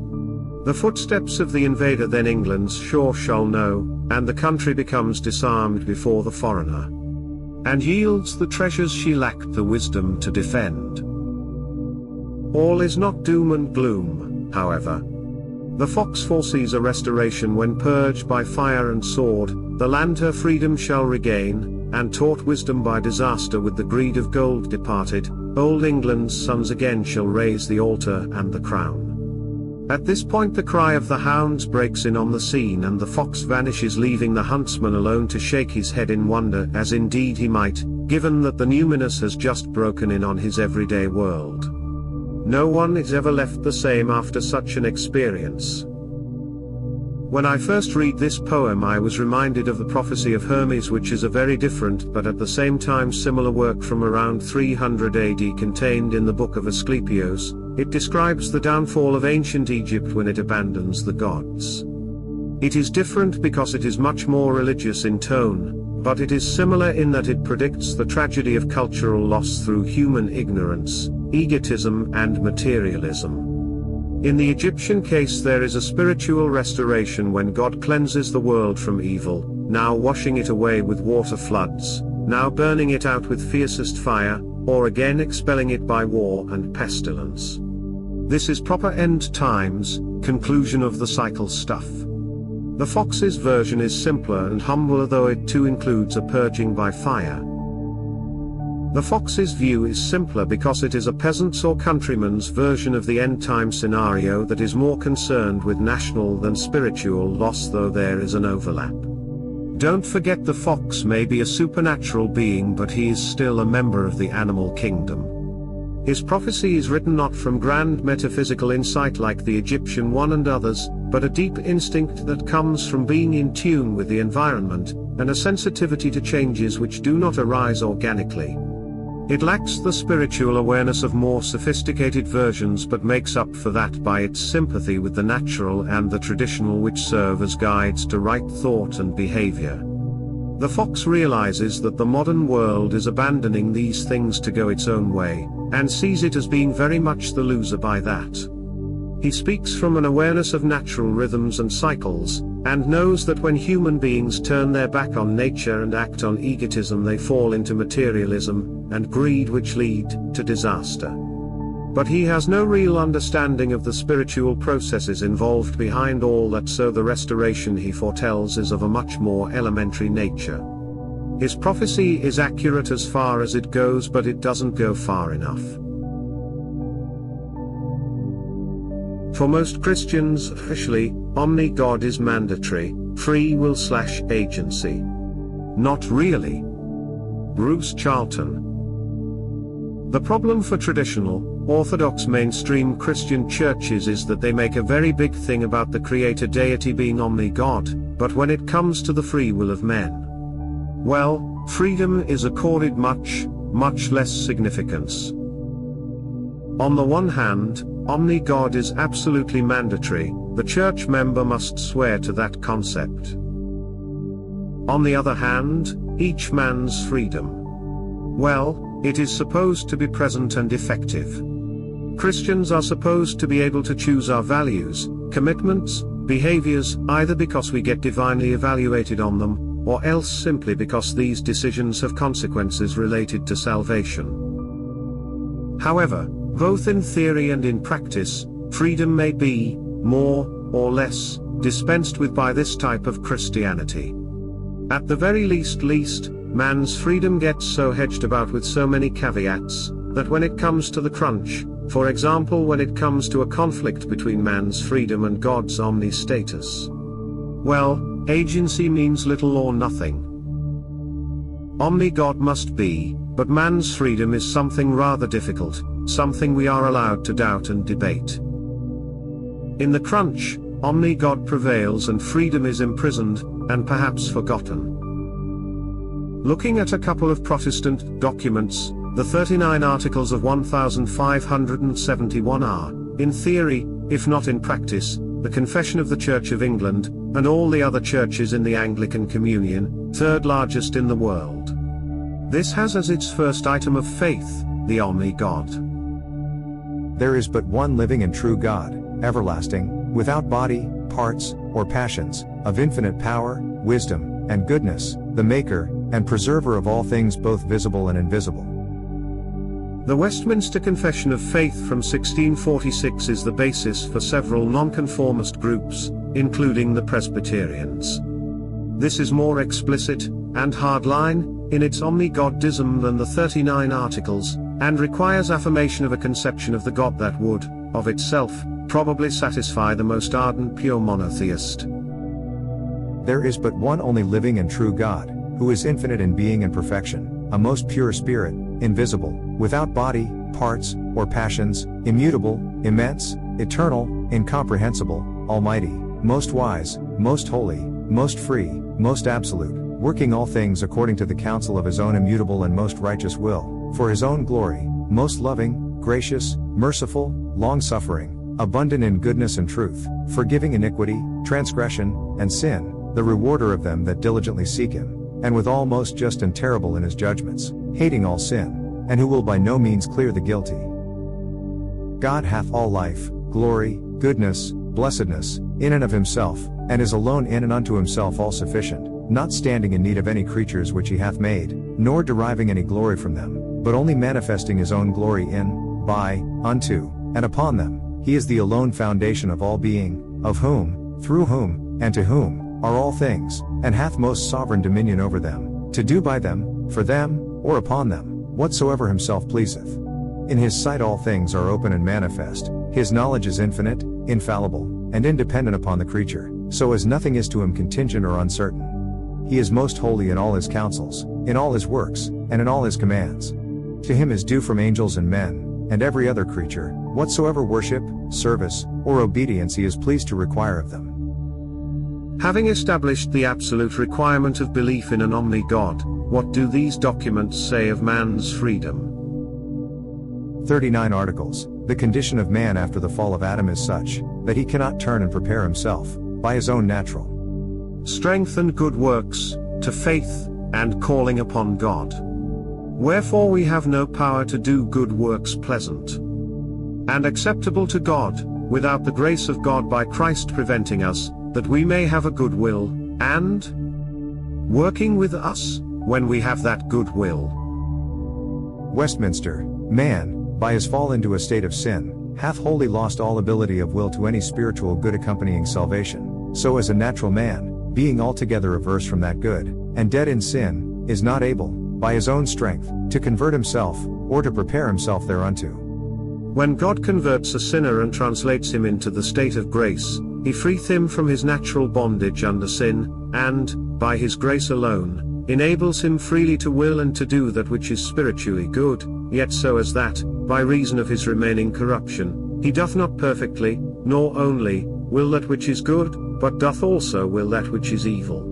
A: The footsteps of the invader then England's shore shall know, and the country becomes disarmed before the foreigner, and yields the treasures she lacked the wisdom to defend. All is not doom and gloom, however. The fox foresees a restoration when purged by fire and sword, the land her freedom shall regain, and taught wisdom by disaster with the greed of gold departed, old England's sons again shall raise the altar and the crown. At this point the cry of the hounds breaks in on the scene and the fox vanishes, leaving the huntsman alone to shake his head in wonder, as indeed he might, given that the numinous has just broken in on his everyday world. No one is ever left the same after such an experience. When I first read this poem I was reminded of the prophecy of Hermes, which is a very different but at the same time similar work from around 300 AD contained in the book of Asclepios. It describes the downfall of ancient Egypt when it abandons the gods. It is different because it is much more religious in tone, but it is similar in that it predicts the tragedy of cultural loss through human ignorance, egotism and materialism. In the Egyptian case there is a spiritual restoration when God cleanses the world from evil, now washing it away with water floods, now burning it out with fiercest fire, or again expelling it by war and pestilence. This is proper end times, conclusion of the cycle stuff. The fox's version is simpler and humbler, though it too includes a purging by fire. The fox's view is simpler because it is a peasant's or countryman's version of the end-time scenario that is more concerned with national than spiritual loss, though there is an overlap. Don't forget the fox may be a supernatural being, but he is still a member of the animal kingdom. His prophecy is written not from grand metaphysical insight like the Egyptian one and others, but a deep instinct that comes from being in tune with the environment, and a sensitivity to changes which do not arise organically. It lacks the spiritual awareness of more sophisticated versions, but makes up for that by its sympathy with the natural and the traditional, which serve as guides to right thought and behavior. The fox realizes that the modern world is abandoning these things to go its own way, and sees it as being very much the loser by that. He speaks from an awareness of natural rhythms and cycles, and knows that when human beings turn their back on nature and act on egotism, they fall into materialism and greed, which lead to disaster. But he has no real understanding of the spiritual processes involved behind all that, so the restoration he foretells is of a much more elementary nature. His prophecy is accurate as far as it goes, but it doesn't go far enough. For most Christians, officially, Omni-God is mandatory, free will/agency. Not really. Bruce Charlton. The problem for traditional, orthodox mainstream Christian churches is that they make a very big thing about the creator deity being Omni-God, but when it comes to the free will of men, well, freedom is accorded much less significance. On the one hand, Omni-God is absolutely mandatory, the church member must swear to that concept. On the other hand, each man's freedom, well, it is supposed to be present and effective. Christians are supposed to be able to choose our values, commitments, behaviors, either because we get divinely evaluated on them, or else simply because these decisions have consequences related to salvation. However, both in theory and in practice, freedom may be, more or less, dispensed with by this type of Christianity. At the very least, man's freedom gets so hedged about with so many caveats, that when it comes to the crunch, for example when it comes to a conflict between man's freedom and God's omni-status, well, agency means little or nothing. Omni-God must be, but man's freedom is something rather difficult, something we are allowed to doubt and debate. In the crunch, Omni-God prevails and freedom is imprisoned, and perhaps forgotten. Looking at a couple of Protestant documents, the 39 Articles of 1571 are, in theory, if not in practice, the Confession of the Church of England, and all the other churches in the Anglican Communion, third largest in the world. This has as its first item of faith, the Omni-God.
C: There is but one living and true God, everlasting, without body, parts, or passions, of infinite power, wisdom, and goodness, the maker and preserver of all things both visible and invisible.
A: The Westminster Confession of Faith from 1646 is the basis for several nonconformist groups, including the Presbyterians. This is more explicit and hardline in its Omni-Godism than the 39 Articles, and requires affirmation of a conception of the God that would, of itself, probably satisfy the most ardent pure monotheist.
C: There is but one only living and true God, who is infinite in being and perfection, a most pure spirit, invisible, without body, parts, or passions, immutable, immense, eternal, incomprehensible, almighty, most wise, most holy, most free, most absolute, working all things according to the counsel of his own immutable and most righteous will, for his own glory, most loving, gracious, merciful, long-suffering, abundant in goodness and truth, forgiving iniquity, transgression, and sin, the rewarder of them that diligently seek him, and withal most just and terrible in his judgments, hating all sin, and who will by no means clear the guilty. God hath all life, glory, goodness, blessedness, in and of himself, and is alone in and unto himself all sufficient, not standing in need of any creatures which he hath made, nor deriving any glory from them, but only manifesting his own glory in, by, unto, and upon them. He is the alone foundation of all being, of whom, through whom, and to whom, are all things, and hath most sovereign dominion over them, to do by them, for them, or upon them, whatsoever himself pleaseth. In his sight all things are open and manifest, his knowledge is infinite, infallible, and independent upon the creature, so as nothing is to him contingent or uncertain. He is most holy in all his counsels, in all his works, and in all his commands. To him is due from angels and men, and every other creature, whatsoever worship, service, or obedience he is pleased to require of them.
A: Having established the absolute requirement of belief in an omni-God, what do these documents say of man's freedom?
C: 39 Articles. The condition of man after the fall of Adam is such, that he cannot turn and prepare himself, by his own natural
A: strength and good works, to faith, and calling upon God. Wherefore we have no power to do good works pleasant and acceptable to God, without the grace of God by Christ preventing us, that we may have a good will, and working with us, when we have that good will.
C: Westminster. Man, by his fall into a state of sin, hath wholly lost all ability of will to any spiritual good accompanying salvation, so as a natural man, being altogether averse from that good, and dead in sin, is not able, by his own strength, to convert himself, or to prepare himself thereunto.
A: When God converts a sinner and translates him into the state of grace, he freeth him from his natural bondage under sin, and, by his grace alone, enables him freely to will and to do that which is spiritually good, yet so as that, by reason of his remaining corruption, he doth not perfectly, nor only, will that which is good, but doth also will that which is evil.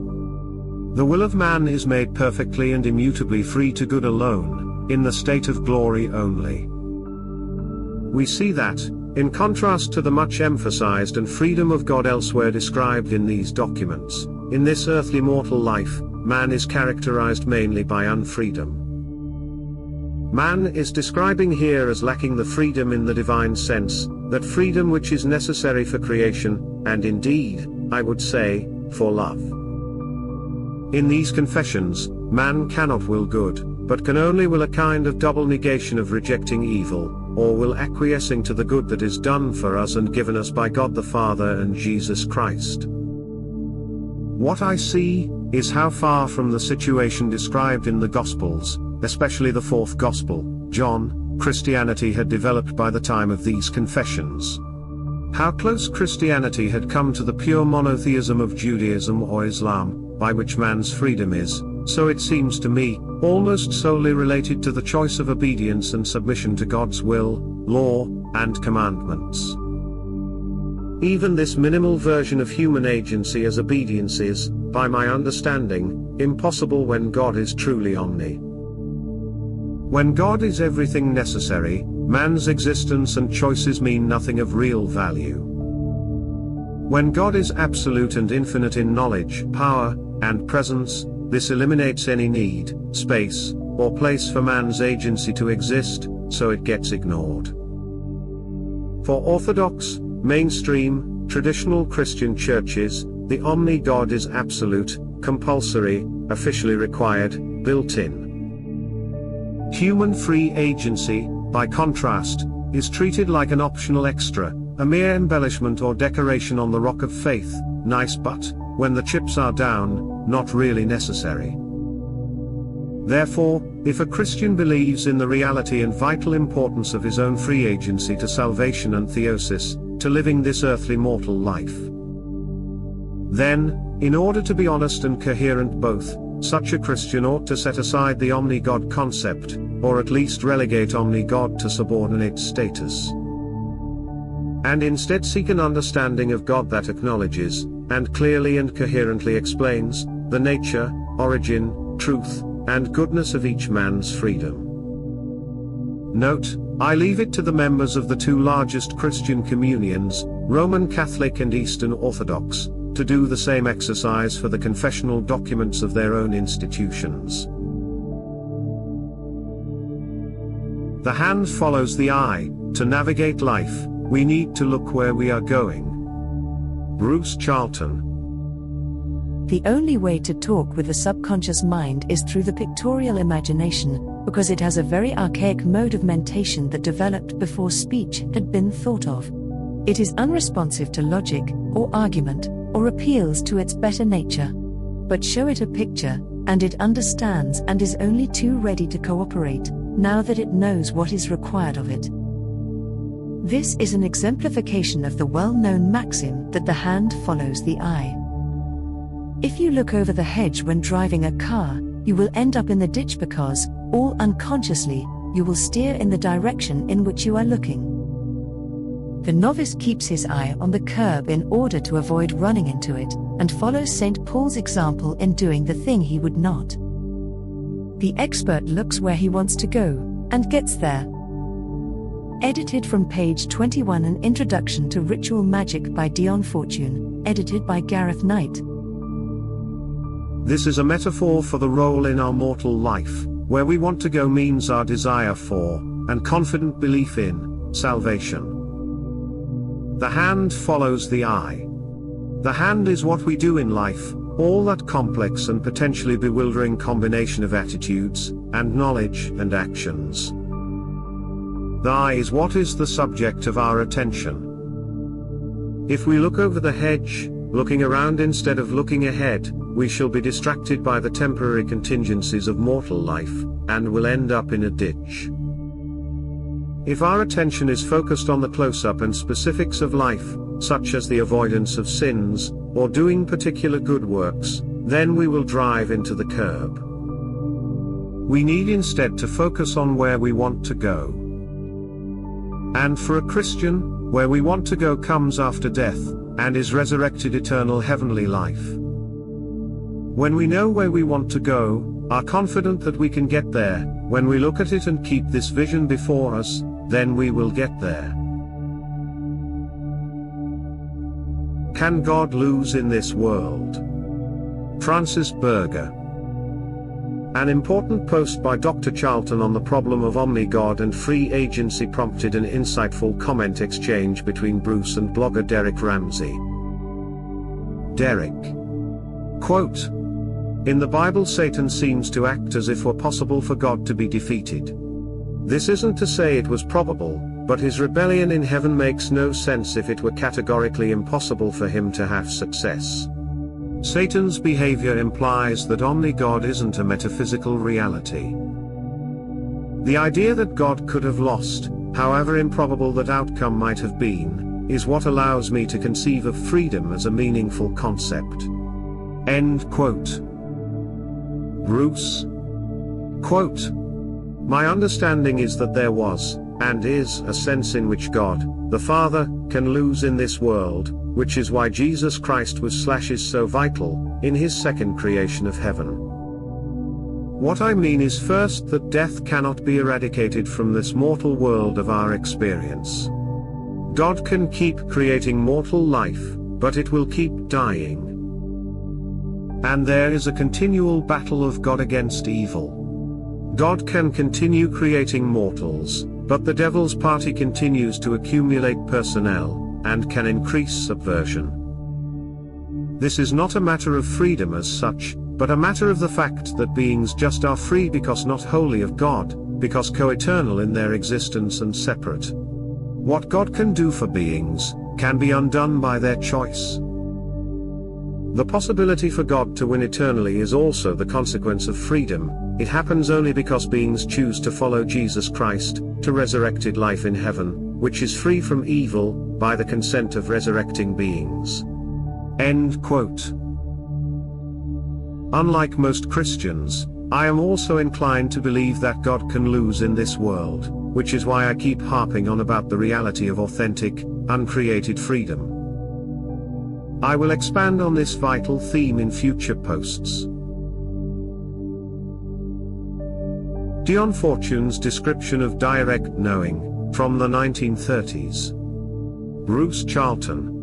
A: The will of man is made perfectly and immutably free to good alone, in the state of glory only. We see that, in contrast to the much emphasized and freedom of God elsewhere described in these documents, in this earthly mortal life, man is characterized mainly by unfreedom. Man is describing here as lacking the freedom in the divine sense, that freedom which is necessary for creation, and indeed, I would say, for love. In these confessions, man cannot will good, but can only will a kind of double negation of rejecting evil, or will acquiescing to the good that is done for us and given us by God the Father and Jesus Christ. What I see, is how far from the situation described in the Gospels, especially the fourth Gospel, John, Christianity had developed by the time of these confessions. How close Christianity had come to the pure monotheism of Judaism or Islam, by which man's freedom is, so it seems to me, almost solely related to the choice of obedience and submission to God's will, law, and commandments. Even this minimal version of human agency as obedience is, by my understanding, impossible when God is truly omni. When God is everything necessary, man's existence and choices mean nothing of real value. When God is absolute and infinite in knowledge, power, and presence, this eliminates any need, space, or place for man's agency to exist, so it gets ignored. For orthodox, mainstream, traditional Christian churches, the Omni-God is absolute, compulsory, officially required, built-in. Human free agency, by contrast, is treated like an optional extra, a mere embellishment or decoration on the rock of faith, nice but, when the chips are down, not really necessary. Therefore, if a Christian believes in the reality and vital importance of his own free agency to salvation and theosis, to living this earthly mortal life, then, in order to be honest and coherent both, such a Christian ought to set aside the Omni-God concept, or at least relegate Omni-God to subordinate status, and instead seek an understanding of God that acknowledges, and clearly and coherently explains, the nature, origin, truth, and goodness of each man's freedom. Note, I leave it to the members of the two largest Christian communions, Roman Catholic and Eastern Orthodox, to do the same exercise for the confessional documents of their own institutions. The hand follows the eye. To navigate life, we need to look where we are going. Bruce Charlton.
D: The only way to talk with the subconscious mind is through the pictorial imagination, because it has a very archaic mode of mentation that developed before speech had been thought of. It is unresponsive to logic, or argument, or appeals to its better nature. But show it a picture, and it understands and is only too ready to cooperate, now that it knows what is required of it. This is an exemplification of the well-known maxim that the hand follows the eye. If you look over the hedge when driving a car, you will end up in the ditch because, all unconsciously, you will steer in the direction in which you are looking. The novice keeps his eye on the curb in order to avoid running into it, and follows St. Paul's example in doing the thing he would not. The expert looks where he wants to go, and gets there. Edited from page 21. An Introduction to Ritual Magic by Dion Fortune, edited by Gareth Knight.
A: This is a metaphor for the role in our mortal life. Where we want to go means our desire for, and confident belief in, salvation. The hand follows the eye. The hand is what we do in life, all that complex and potentially bewildering combination of attitudes, and knowledge, and actions. The eye is what is the subject of our attention. If we look over the hedge, looking around instead of looking ahead, we shall be distracted by the temporary contingencies of mortal life, and will end up in a ditch. If our attention is focused on the close-up and specifics of life, such as the avoidance of sins, or doing particular good works, then we will drive into the curb. We need instead to focus on where we want to go. And for a Christian, where we want to go comes after death, and is resurrected eternal heavenly life. When we know where we want to go, are confident that we can get there, when we look at it and keep this vision before us, then we will get there. Can God lose in this world? Francis Berger. An important post by Dr. Charlton on the problem of Omni-God and free agency prompted an insightful comment exchange between Bruce and blogger Derek Ramsey. Derek. Quote, "In the Bible, Satan seems to act as if it were possible for God to be defeated. This isn't to say it was probable, but his rebellion in heaven makes no sense if it were categorically impossible for him to have success. Satan's behavior implies that Omni-God isn't a metaphysical reality. The idea that God could have lost, however improbable that outcome might have been, is what allows me to conceive of freedom as a meaningful concept." End quote. Bruce. Quote, "My understanding is that there was, and is, a sense in which God, the Father, can lose in this world, which is why Jesus Christ is so vital, in his second creation of heaven. What I mean is first that death cannot be eradicated from this mortal world of our experience. God can keep creating mortal life, but it will keep dying. And there is a continual battle of God against evil. God can continue creating mortals, but the devil's party continues to accumulate personnel, and can increase subversion. This is not a matter of freedom as such, but a matter of the fact that beings just are free because not wholly of God, because co-eternal in their existence and separate. What God can do for beings, can be undone by their choice. The possibility for God to win eternally is also the consequence of freedom. It happens only because beings choose to follow Jesus Christ, to resurrected life in heaven, which is free from evil, by the consent of resurrecting beings. End quote. Unlike most Christians, I am also inclined to believe that God can lose in this world, which is why I keep harping on about the reality of authentic, uncreated freedom. I will expand on this vital theme in future posts. Dion Fortune's description of direct knowing, from the 1930s. Bruce Charlton.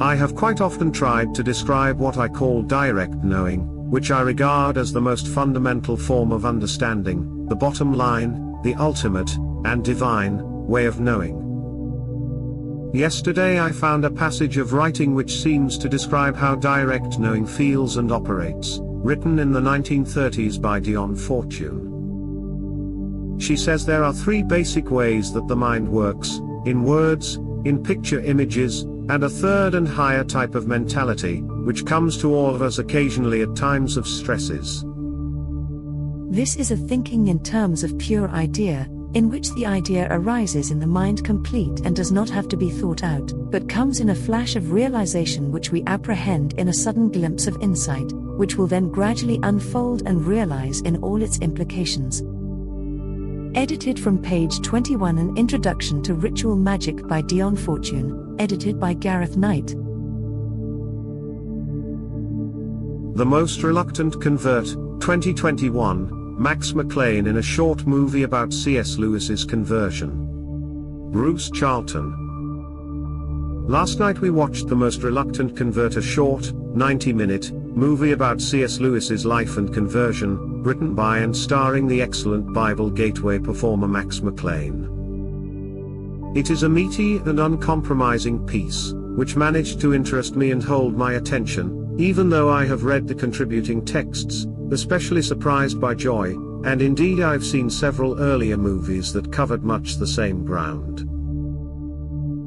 A: I have quite often tried to describe what I call direct knowing, which I regard as the most fundamental form of understanding, the bottom line, the ultimate, and divine, way of knowing. Yesterday I found a passage of writing which seems to describe how direct knowing feels and operates, written in the 1930s by Dion Fortune. She says there are three basic ways that the mind works: in words, in picture images, and a third and higher type of mentality, which comes to all of us occasionally at times of stresses.
D: This is a thinking in terms of pure idea, in which the idea arises in the mind complete and does not have to be thought out, but comes in a flash of realization which we apprehend in a sudden glimpse of insight, which will then gradually unfold and realize in all its implications. Edited from page 21. An Introduction to Ritual Magic by Dion Fortune, edited by Gareth Knight.
A: The Most Reluctant Convert, 2021, Max McLean in a short movie about C.S. Lewis's conversion. Bruce Charlton. Last night we watched The Most Reluctant Convert, a short, 90-minute, movie about C.S. Lewis's life and conversion, written by and starring the excellent Bible Gateway performer Max McLean. It is a meaty and uncompromising piece, which managed to interest me and hold my attention, even though I have read the contributing texts, especially Surprised by Joy, and indeed I've seen several earlier movies that covered much the same ground.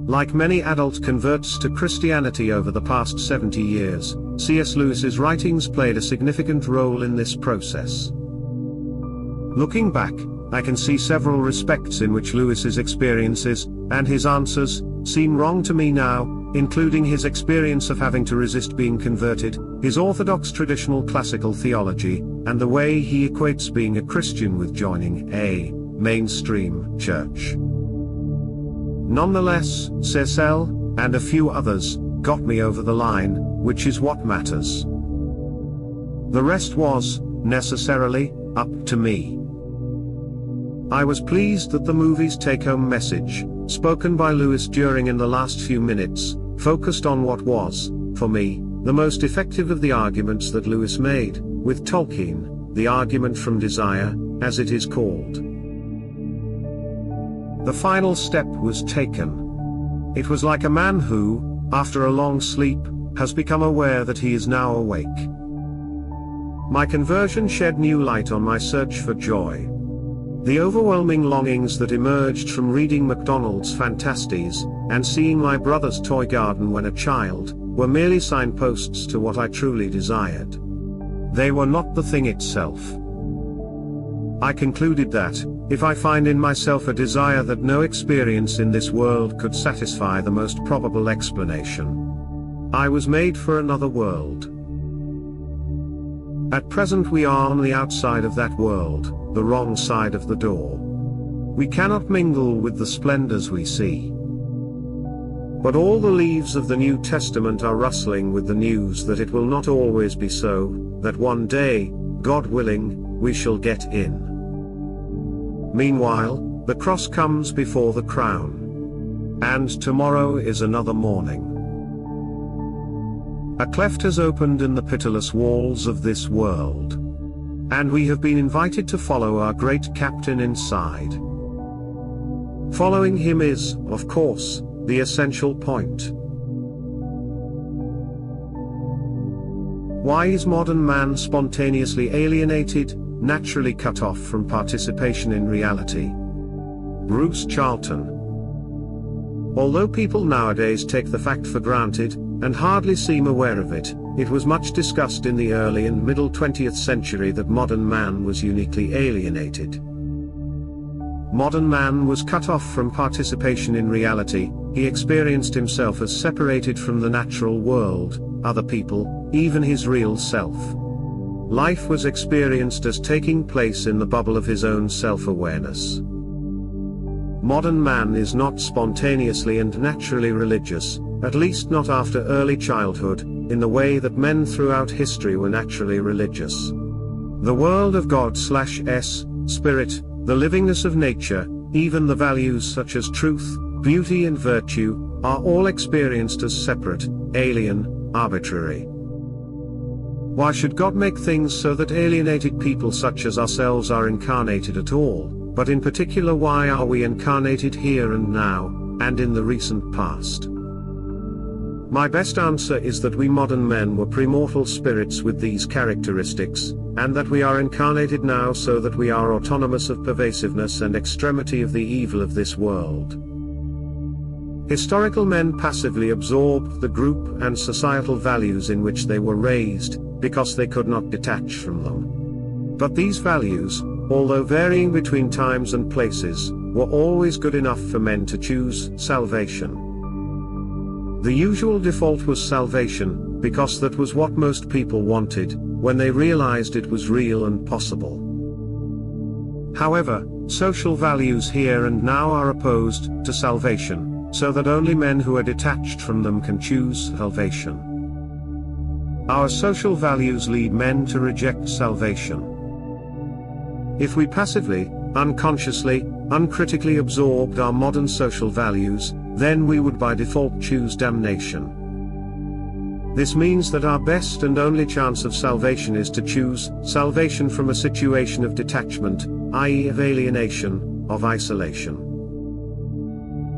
A: Like many adult converts to Christianity over the past 70 years, C.S. Lewis's writings played a significant role in this process. Looking back, I can see several respects in which Lewis's experiences, and his answers, seem wrong to me now, including his experience of having to resist being converted, his orthodox traditional classical theology, and the way he equates being a Christian with joining a mainstream church. Nonetheless, says L, and a few others, got me over the line, which is what matters. The rest was, necessarily, up to me. I was pleased that the movie's take-home message, spoken by Lewis during in the last few minutes, focused on what was, for me, the most effective of the arguments that Lewis made, with Tolkien, the argument from desire, as it is called. The final step was taken. It was like a man who, after a long sleep, has become aware that he is now awake. My conversion shed new light on my search for joy. The overwhelming longings that emerged from reading MacDonald's Fantasties, and seeing my brother's toy garden when a child, were merely signposts to what I truly desired. They were not the thing itself. I concluded that, if I find in myself a desire that no experience in this world could satisfy, the most probable explanation, I was made for another world. At present we are on the outside of that world, the wrong side of the door. We cannot mingle with the splendors we see. But all the leaves of the New Testament are rustling with the news that it will not always be so, that one day, God willing, we shall get in. Meanwhile, the cross comes before the crown. And tomorrow is another morning. A cleft has opened in the pitiless walls of this world. And we have been invited to follow our great captain inside. Following him is, of course, the essential point. Why is modern man spontaneously alienated, naturally cut off from participation in reality. Bruce Charlton. Although people nowadays take the fact for granted, and hardly seem aware of it, it was much discussed in the early and middle 20th century that modern man was uniquely alienated. Modern man was cut off from participation in reality, he experienced himself as separated from the natural world, other people, even his real self. Life was experienced as taking place in the bubble of his own self-awareness. Modern man is not spontaneously and naturally religious, at least not after early childhood, in the way that men throughout history were naturally religious. The world of God/S, spirit, the livingness of nature, even the values such as truth, beauty and virtue, are all experienced as separate, alien, arbitrary. Why should God make things so that alienated people such as ourselves are incarnated at all? But in particular, why are we incarnated here and now, and in the recent past? My best answer is that we modern men were premortal spirits with these characteristics, and that we are incarnated now so that we are autonomous of pervasiveness and extremity of the evil of this world. Historical men passively absorbed the group and societal values in which they were raised, because they could not detach from them. But these values, although varying between times and places, were always good enough for men to choose salvation. The usual default was salvation, because that was what most people wanted, when they realized it was real and possible. However, social values here and now are opposed to salvation, so that only men who are detached from them can choose salvation. Our social values lead men to reject salvation. If we passively, unconsciously, uncritically absorbed our modern social values, then we would by default choose damnation. This means that our best and only chance of salvation is to choose salvation from a situation of detachment, i.e. of alienation, of isolation.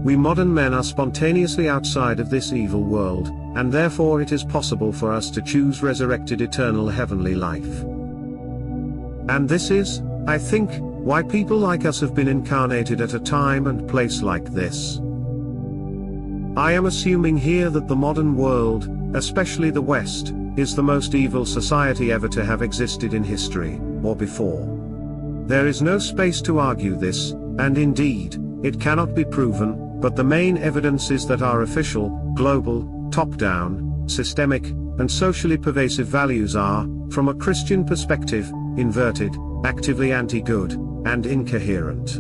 A: We modern men are spontaneously outside of this evil world, and therefore it is possible for us to choose resurrected eternal heavenly life. And this is, I think, why people like us have been incarnated at a time and place like this. I am assuming here that the modern world, especially the West, is the most evil society ever to have existed in history, or before. There is no space to argue this, and indeed, it cannot be proven, but the main evidence is that our official, global, top-down, systemic, and socially pervasive values are, from a Christian perspective, inverted, actively anti-good, and incoherent.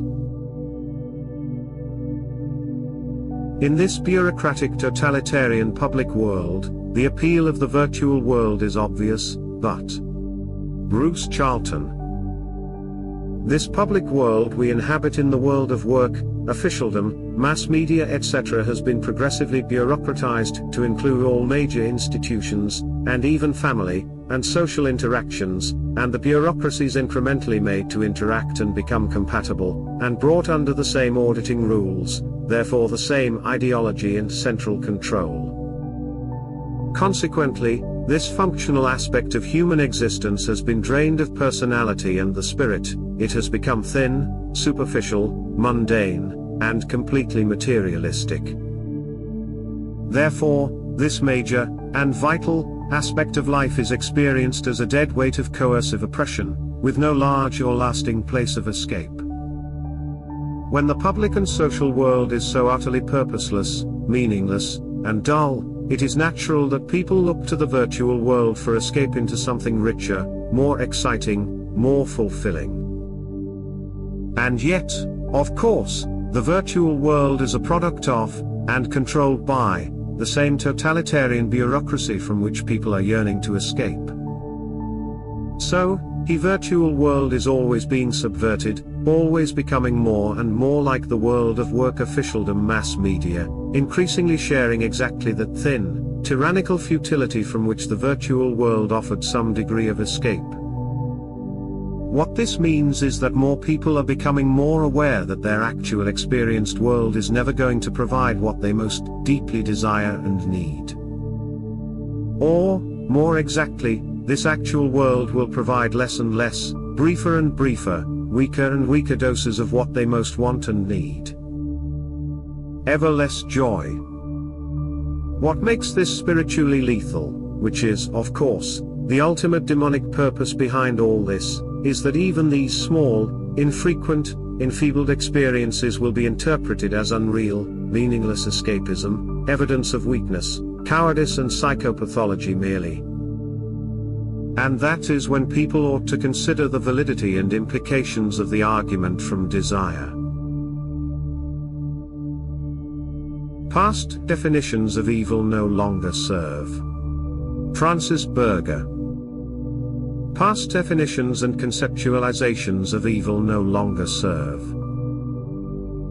A: In this bureaucratic totalitarian public world, the appeal of the virtual world is obvious, but Bruce Charlton. This public world we inhabit in the world of work, officialdom, mass media etc. has been progressively bureaucratized to include all major institutions, and even family, and social interactions, and the bureaucracies incrementally made to interact and become compatible, and brought under the same auditing rules, therefore the same ideology and central control. Consequently, this functional aspect of human existence has been drained of personality and the spirit, it has become thin, superficial, mundane, and completely materialistic. Therefore, this major, and vital, aspect of life is experienced as a dead weight of coercive oppression, with no large or lasting place of escape. When the public and social world is so utterly purposeless, meaningless, and dull, it is natural that people look to the virtual world for escape into something richer, more exciting, more fulfilling. And yet, of course, the virtual world is a product of, and controlled by, the same totalitarian bureaucracy from which people are yearning to escape. So, the virtual world is always being subverted, always becoming more and more like the world of work officialdom mass media, increasingly sharing exactly that thin, tyrannical futility from which the virtual world offered some degree of escape. What this means is that more people are becoming more aware that their actual experienced world is never going to provide what they most deeply desire and need. Or, more exactly, this actual world will provide less and less, briefer and briefer, weaker and weaker doses of what they most want and need. Ever less joy. What makes this spiritually lethal, which is, of course, the ultimate demonic purpose behind all this, is that even these small, infrequent, enfeebled experiences will be interpreted as unreal, meaningless escapism, evidence of weakness, cowardice and psychopathology merely. And that is when people ought to consider the validity and implications of the argument from desire. Past definitions of evil no longer serve. Berger. Past definitions and conceptualizations of evil no longer serve.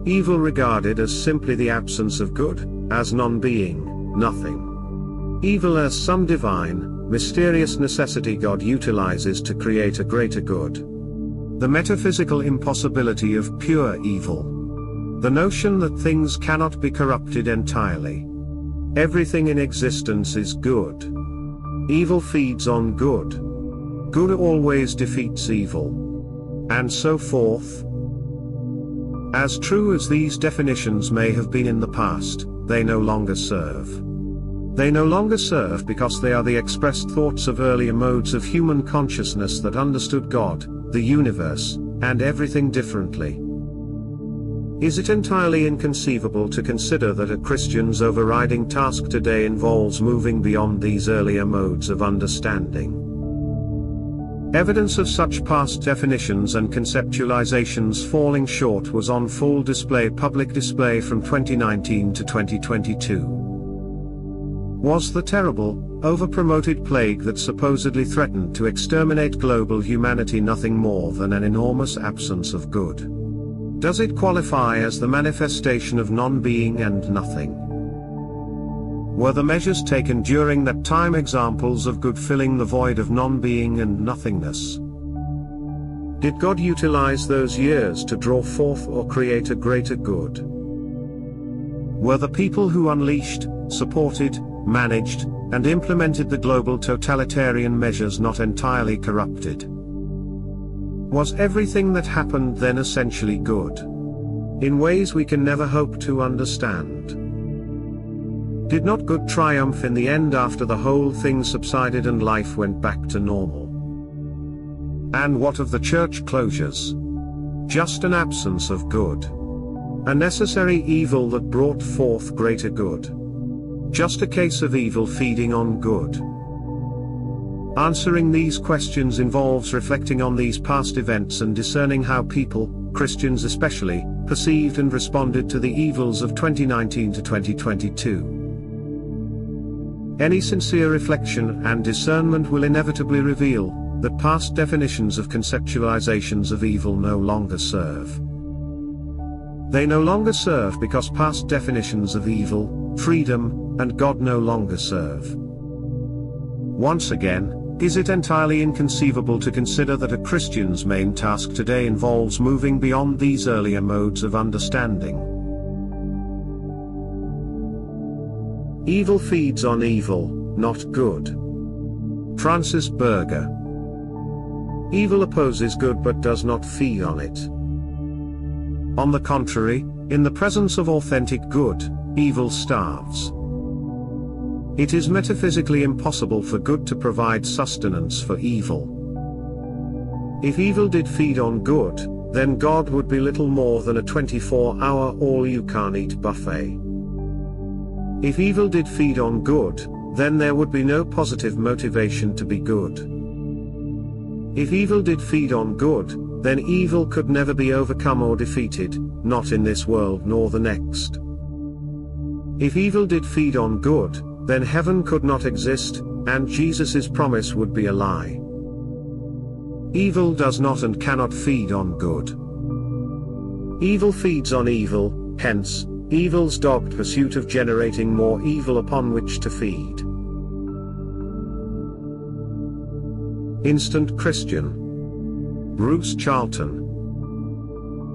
A: Evil regarded as simply the absence of good, as non-being, nothing. Evil as some divine, mysterious necessity God utilizes to create a greater good. The metaphysical impossibility of pure evil. The notion that things cannot be corrupted entirely. Everything in existence is good. Evil feeds on good. Good always defeats evil. And so forth. As true as these definitions may have been in the past, they no longer serve. They no longer serve because they are the expressed thoughts of earlier modes of human consciousness that understood God, the universe, and everything differently. Is it entirely inconceivable to consider that a Christian's overriding task today involves moving beyond these earlier modes of understanding? Evidence of such past definitions and conceptualizations falling short was on full public display from 2019 to 2022. Was the terrible, over-promoted plague that supposedly threatened to exterminate global humanity nothing more than an enormous absence of good? Does it qualify as the manifestation of non-being and nothing? Were the measures taken during that time examples of good filling the void of non-being and nothingness? Did God utilize those years to draw forth or create a greater good? Were the people who unleashed, supported, managed, and implemented the global totalitarian measures not entirely corrupted? Was everything that happened then essentially good? In ways we can never hope to understand. Did not good triumph in the end after the whole thing subsided and life went back to normal? And what of the church closures? Just an absence of good. A necessary evil that brought forth greater good. Just a case of evil feeding on good. Answering these questions involves reflecting on these past events and discerning how people, Christians especially, perceived and responded to the evils of 2019 to 2022. Any sincere reflection and discernment will inevitably reveal that past definitions of conceptualizations of evil no longer serve. They no longer serve because past definitions of evil, freedom, and God no longer serve. Once again, is it entirely inconceivable to consider that a Christian's main task today involves moving beyond these earlier modes of understanding? Evil feeds on evil, not good. Berger. Evil opposes good but does not feed on it. On the contrary, in the presence of authentic good, evil starves. It is metaphysically impossible for good to provide sustenance for evil. If evil did feed on good, then God would be little more than a 24-hour all-you-can-eat buffet. If evil did feed on good, then there would be no positive motivation to be good. If evil did feed on good, then evil could never be overcome or defeated, not in this world nor the next. If evil did feed on good, then heaven could not exist, and Jesus' promise would be a lie. Evil does not and cannot feed on good. Evil feeds on evil, hence, evil's dogged pursuit of generating more evil upon which to feed. Instant Christian. Charlton.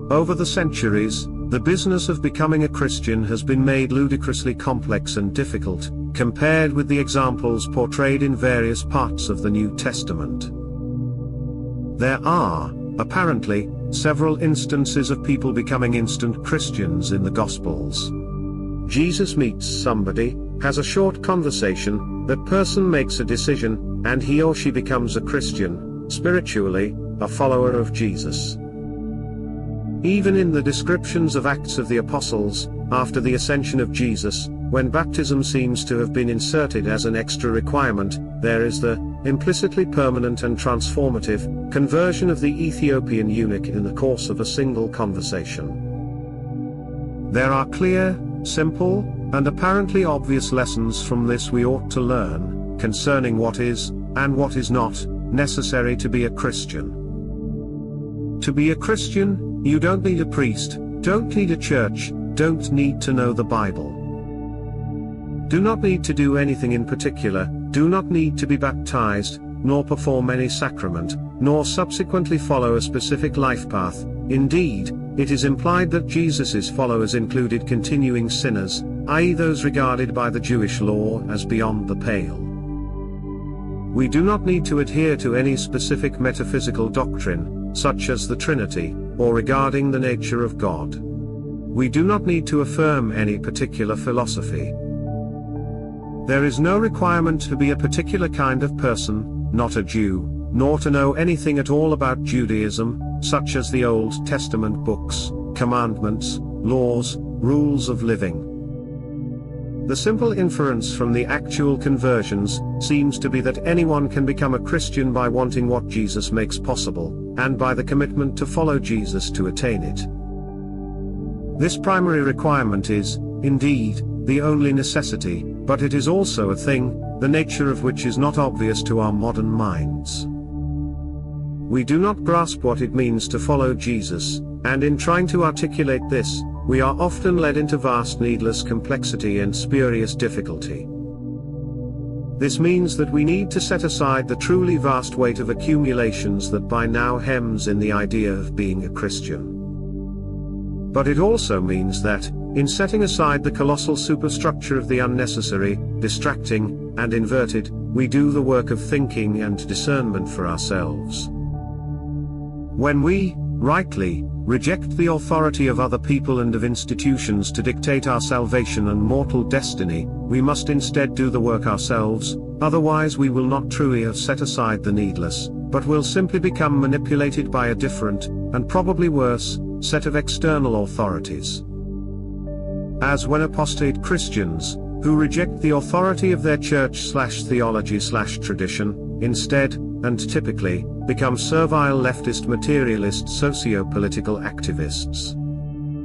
A: Over the centuries, the business of becoming a Christian has been made ludicrously complex and difficult, compared with the examples portrayed in various parts of the New Testament. There are, apparently, several instances of people becoming instant Christians in the Gospels. Jesus meets somebody, has a short conversation, that person makes a decision, and he or she becomes a Christian, spiritually, a follower of Jesus. Even in the descriptions of Acts of the Apostles, after the ascension of Jesus, when baptism seems to have been inserted as an extra requirement, there is the implicitly permanent and transformative conversion of the Ethiopian eunuch in the course of a single conversation. There are clear, simple, and apparently obvious lessons from this we ought to learn, concerning what is, and what is not, necessary to be a Christian. To be a Christian, you don't need a priest, don't need a church, don't need to know the Bible. Do not need to do anything in particular, do not need to be baptized, nor perform any sacrament, nor subsequently follow a specific life path. Indeed, it is implied that Jesus' followers included continuing sinners, i.e. those regarded by the Jewish law as beyond the pale. We do not need to adhere to any specific metaphysical doctrine, such as the Trinity, or regarding the nature of God. We do not need to affirm any particular philosophy. There is no requirement to be a particular kind of person, not a Jew, nor to know anything at all about Judaism, such as the Old Testament books, commandments, laws, rules of living. The simple inference from the actual conversions seems to be that anyone can become a Christian by wanting what Jesus makes possible, and by the commitment to follow Jesus to attain it. This primary requirement is, indeed, the only necessity, but it is also a thing, the nature of which is not obvious to our modern minds. We do not grasp what it means to follow Jesus, and in trying to articulate this, we are often led into vast needless complexity and spurious difficulty. This means that we need to set aside the truly vast weight of accumulations that by now hems in the idea of being a Christian. But it also means that, in setting aside the colossal superstructure of the unnecessary, distracting, and inverted, we do the work of thinking and discernment for ourselves. When we, rightly, reject the authority of other people and of institutions to dictate our salvation and mortal destiny, we must instead do the work ourselves, otherwise we will not truly have set aside the needless, but will simply become manipulated by a different, and probably worse, set of external authorities. As when apostate Christians, who reject the authority of their church/theology/tradition, instead, and typically, become servile leftist materialist socio-political activists.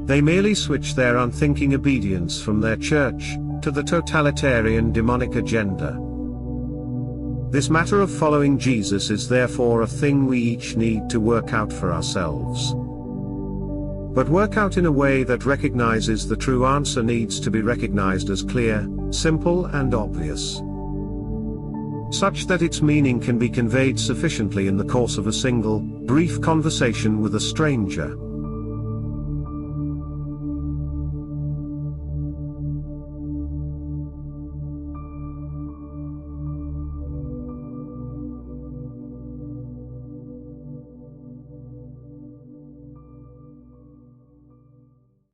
A: They merely switch their unthinking obedience from their church to the totalitarian demonic agenda. This matter of following Jesus is therefore a thing we each need to work out for ourselves. But work out in a way that recognizes the true answer needs to be recognized as clear, simple and obvious, such that its meaning can be conveyed sufficiently in the course of a single, brief conversation with a stranger.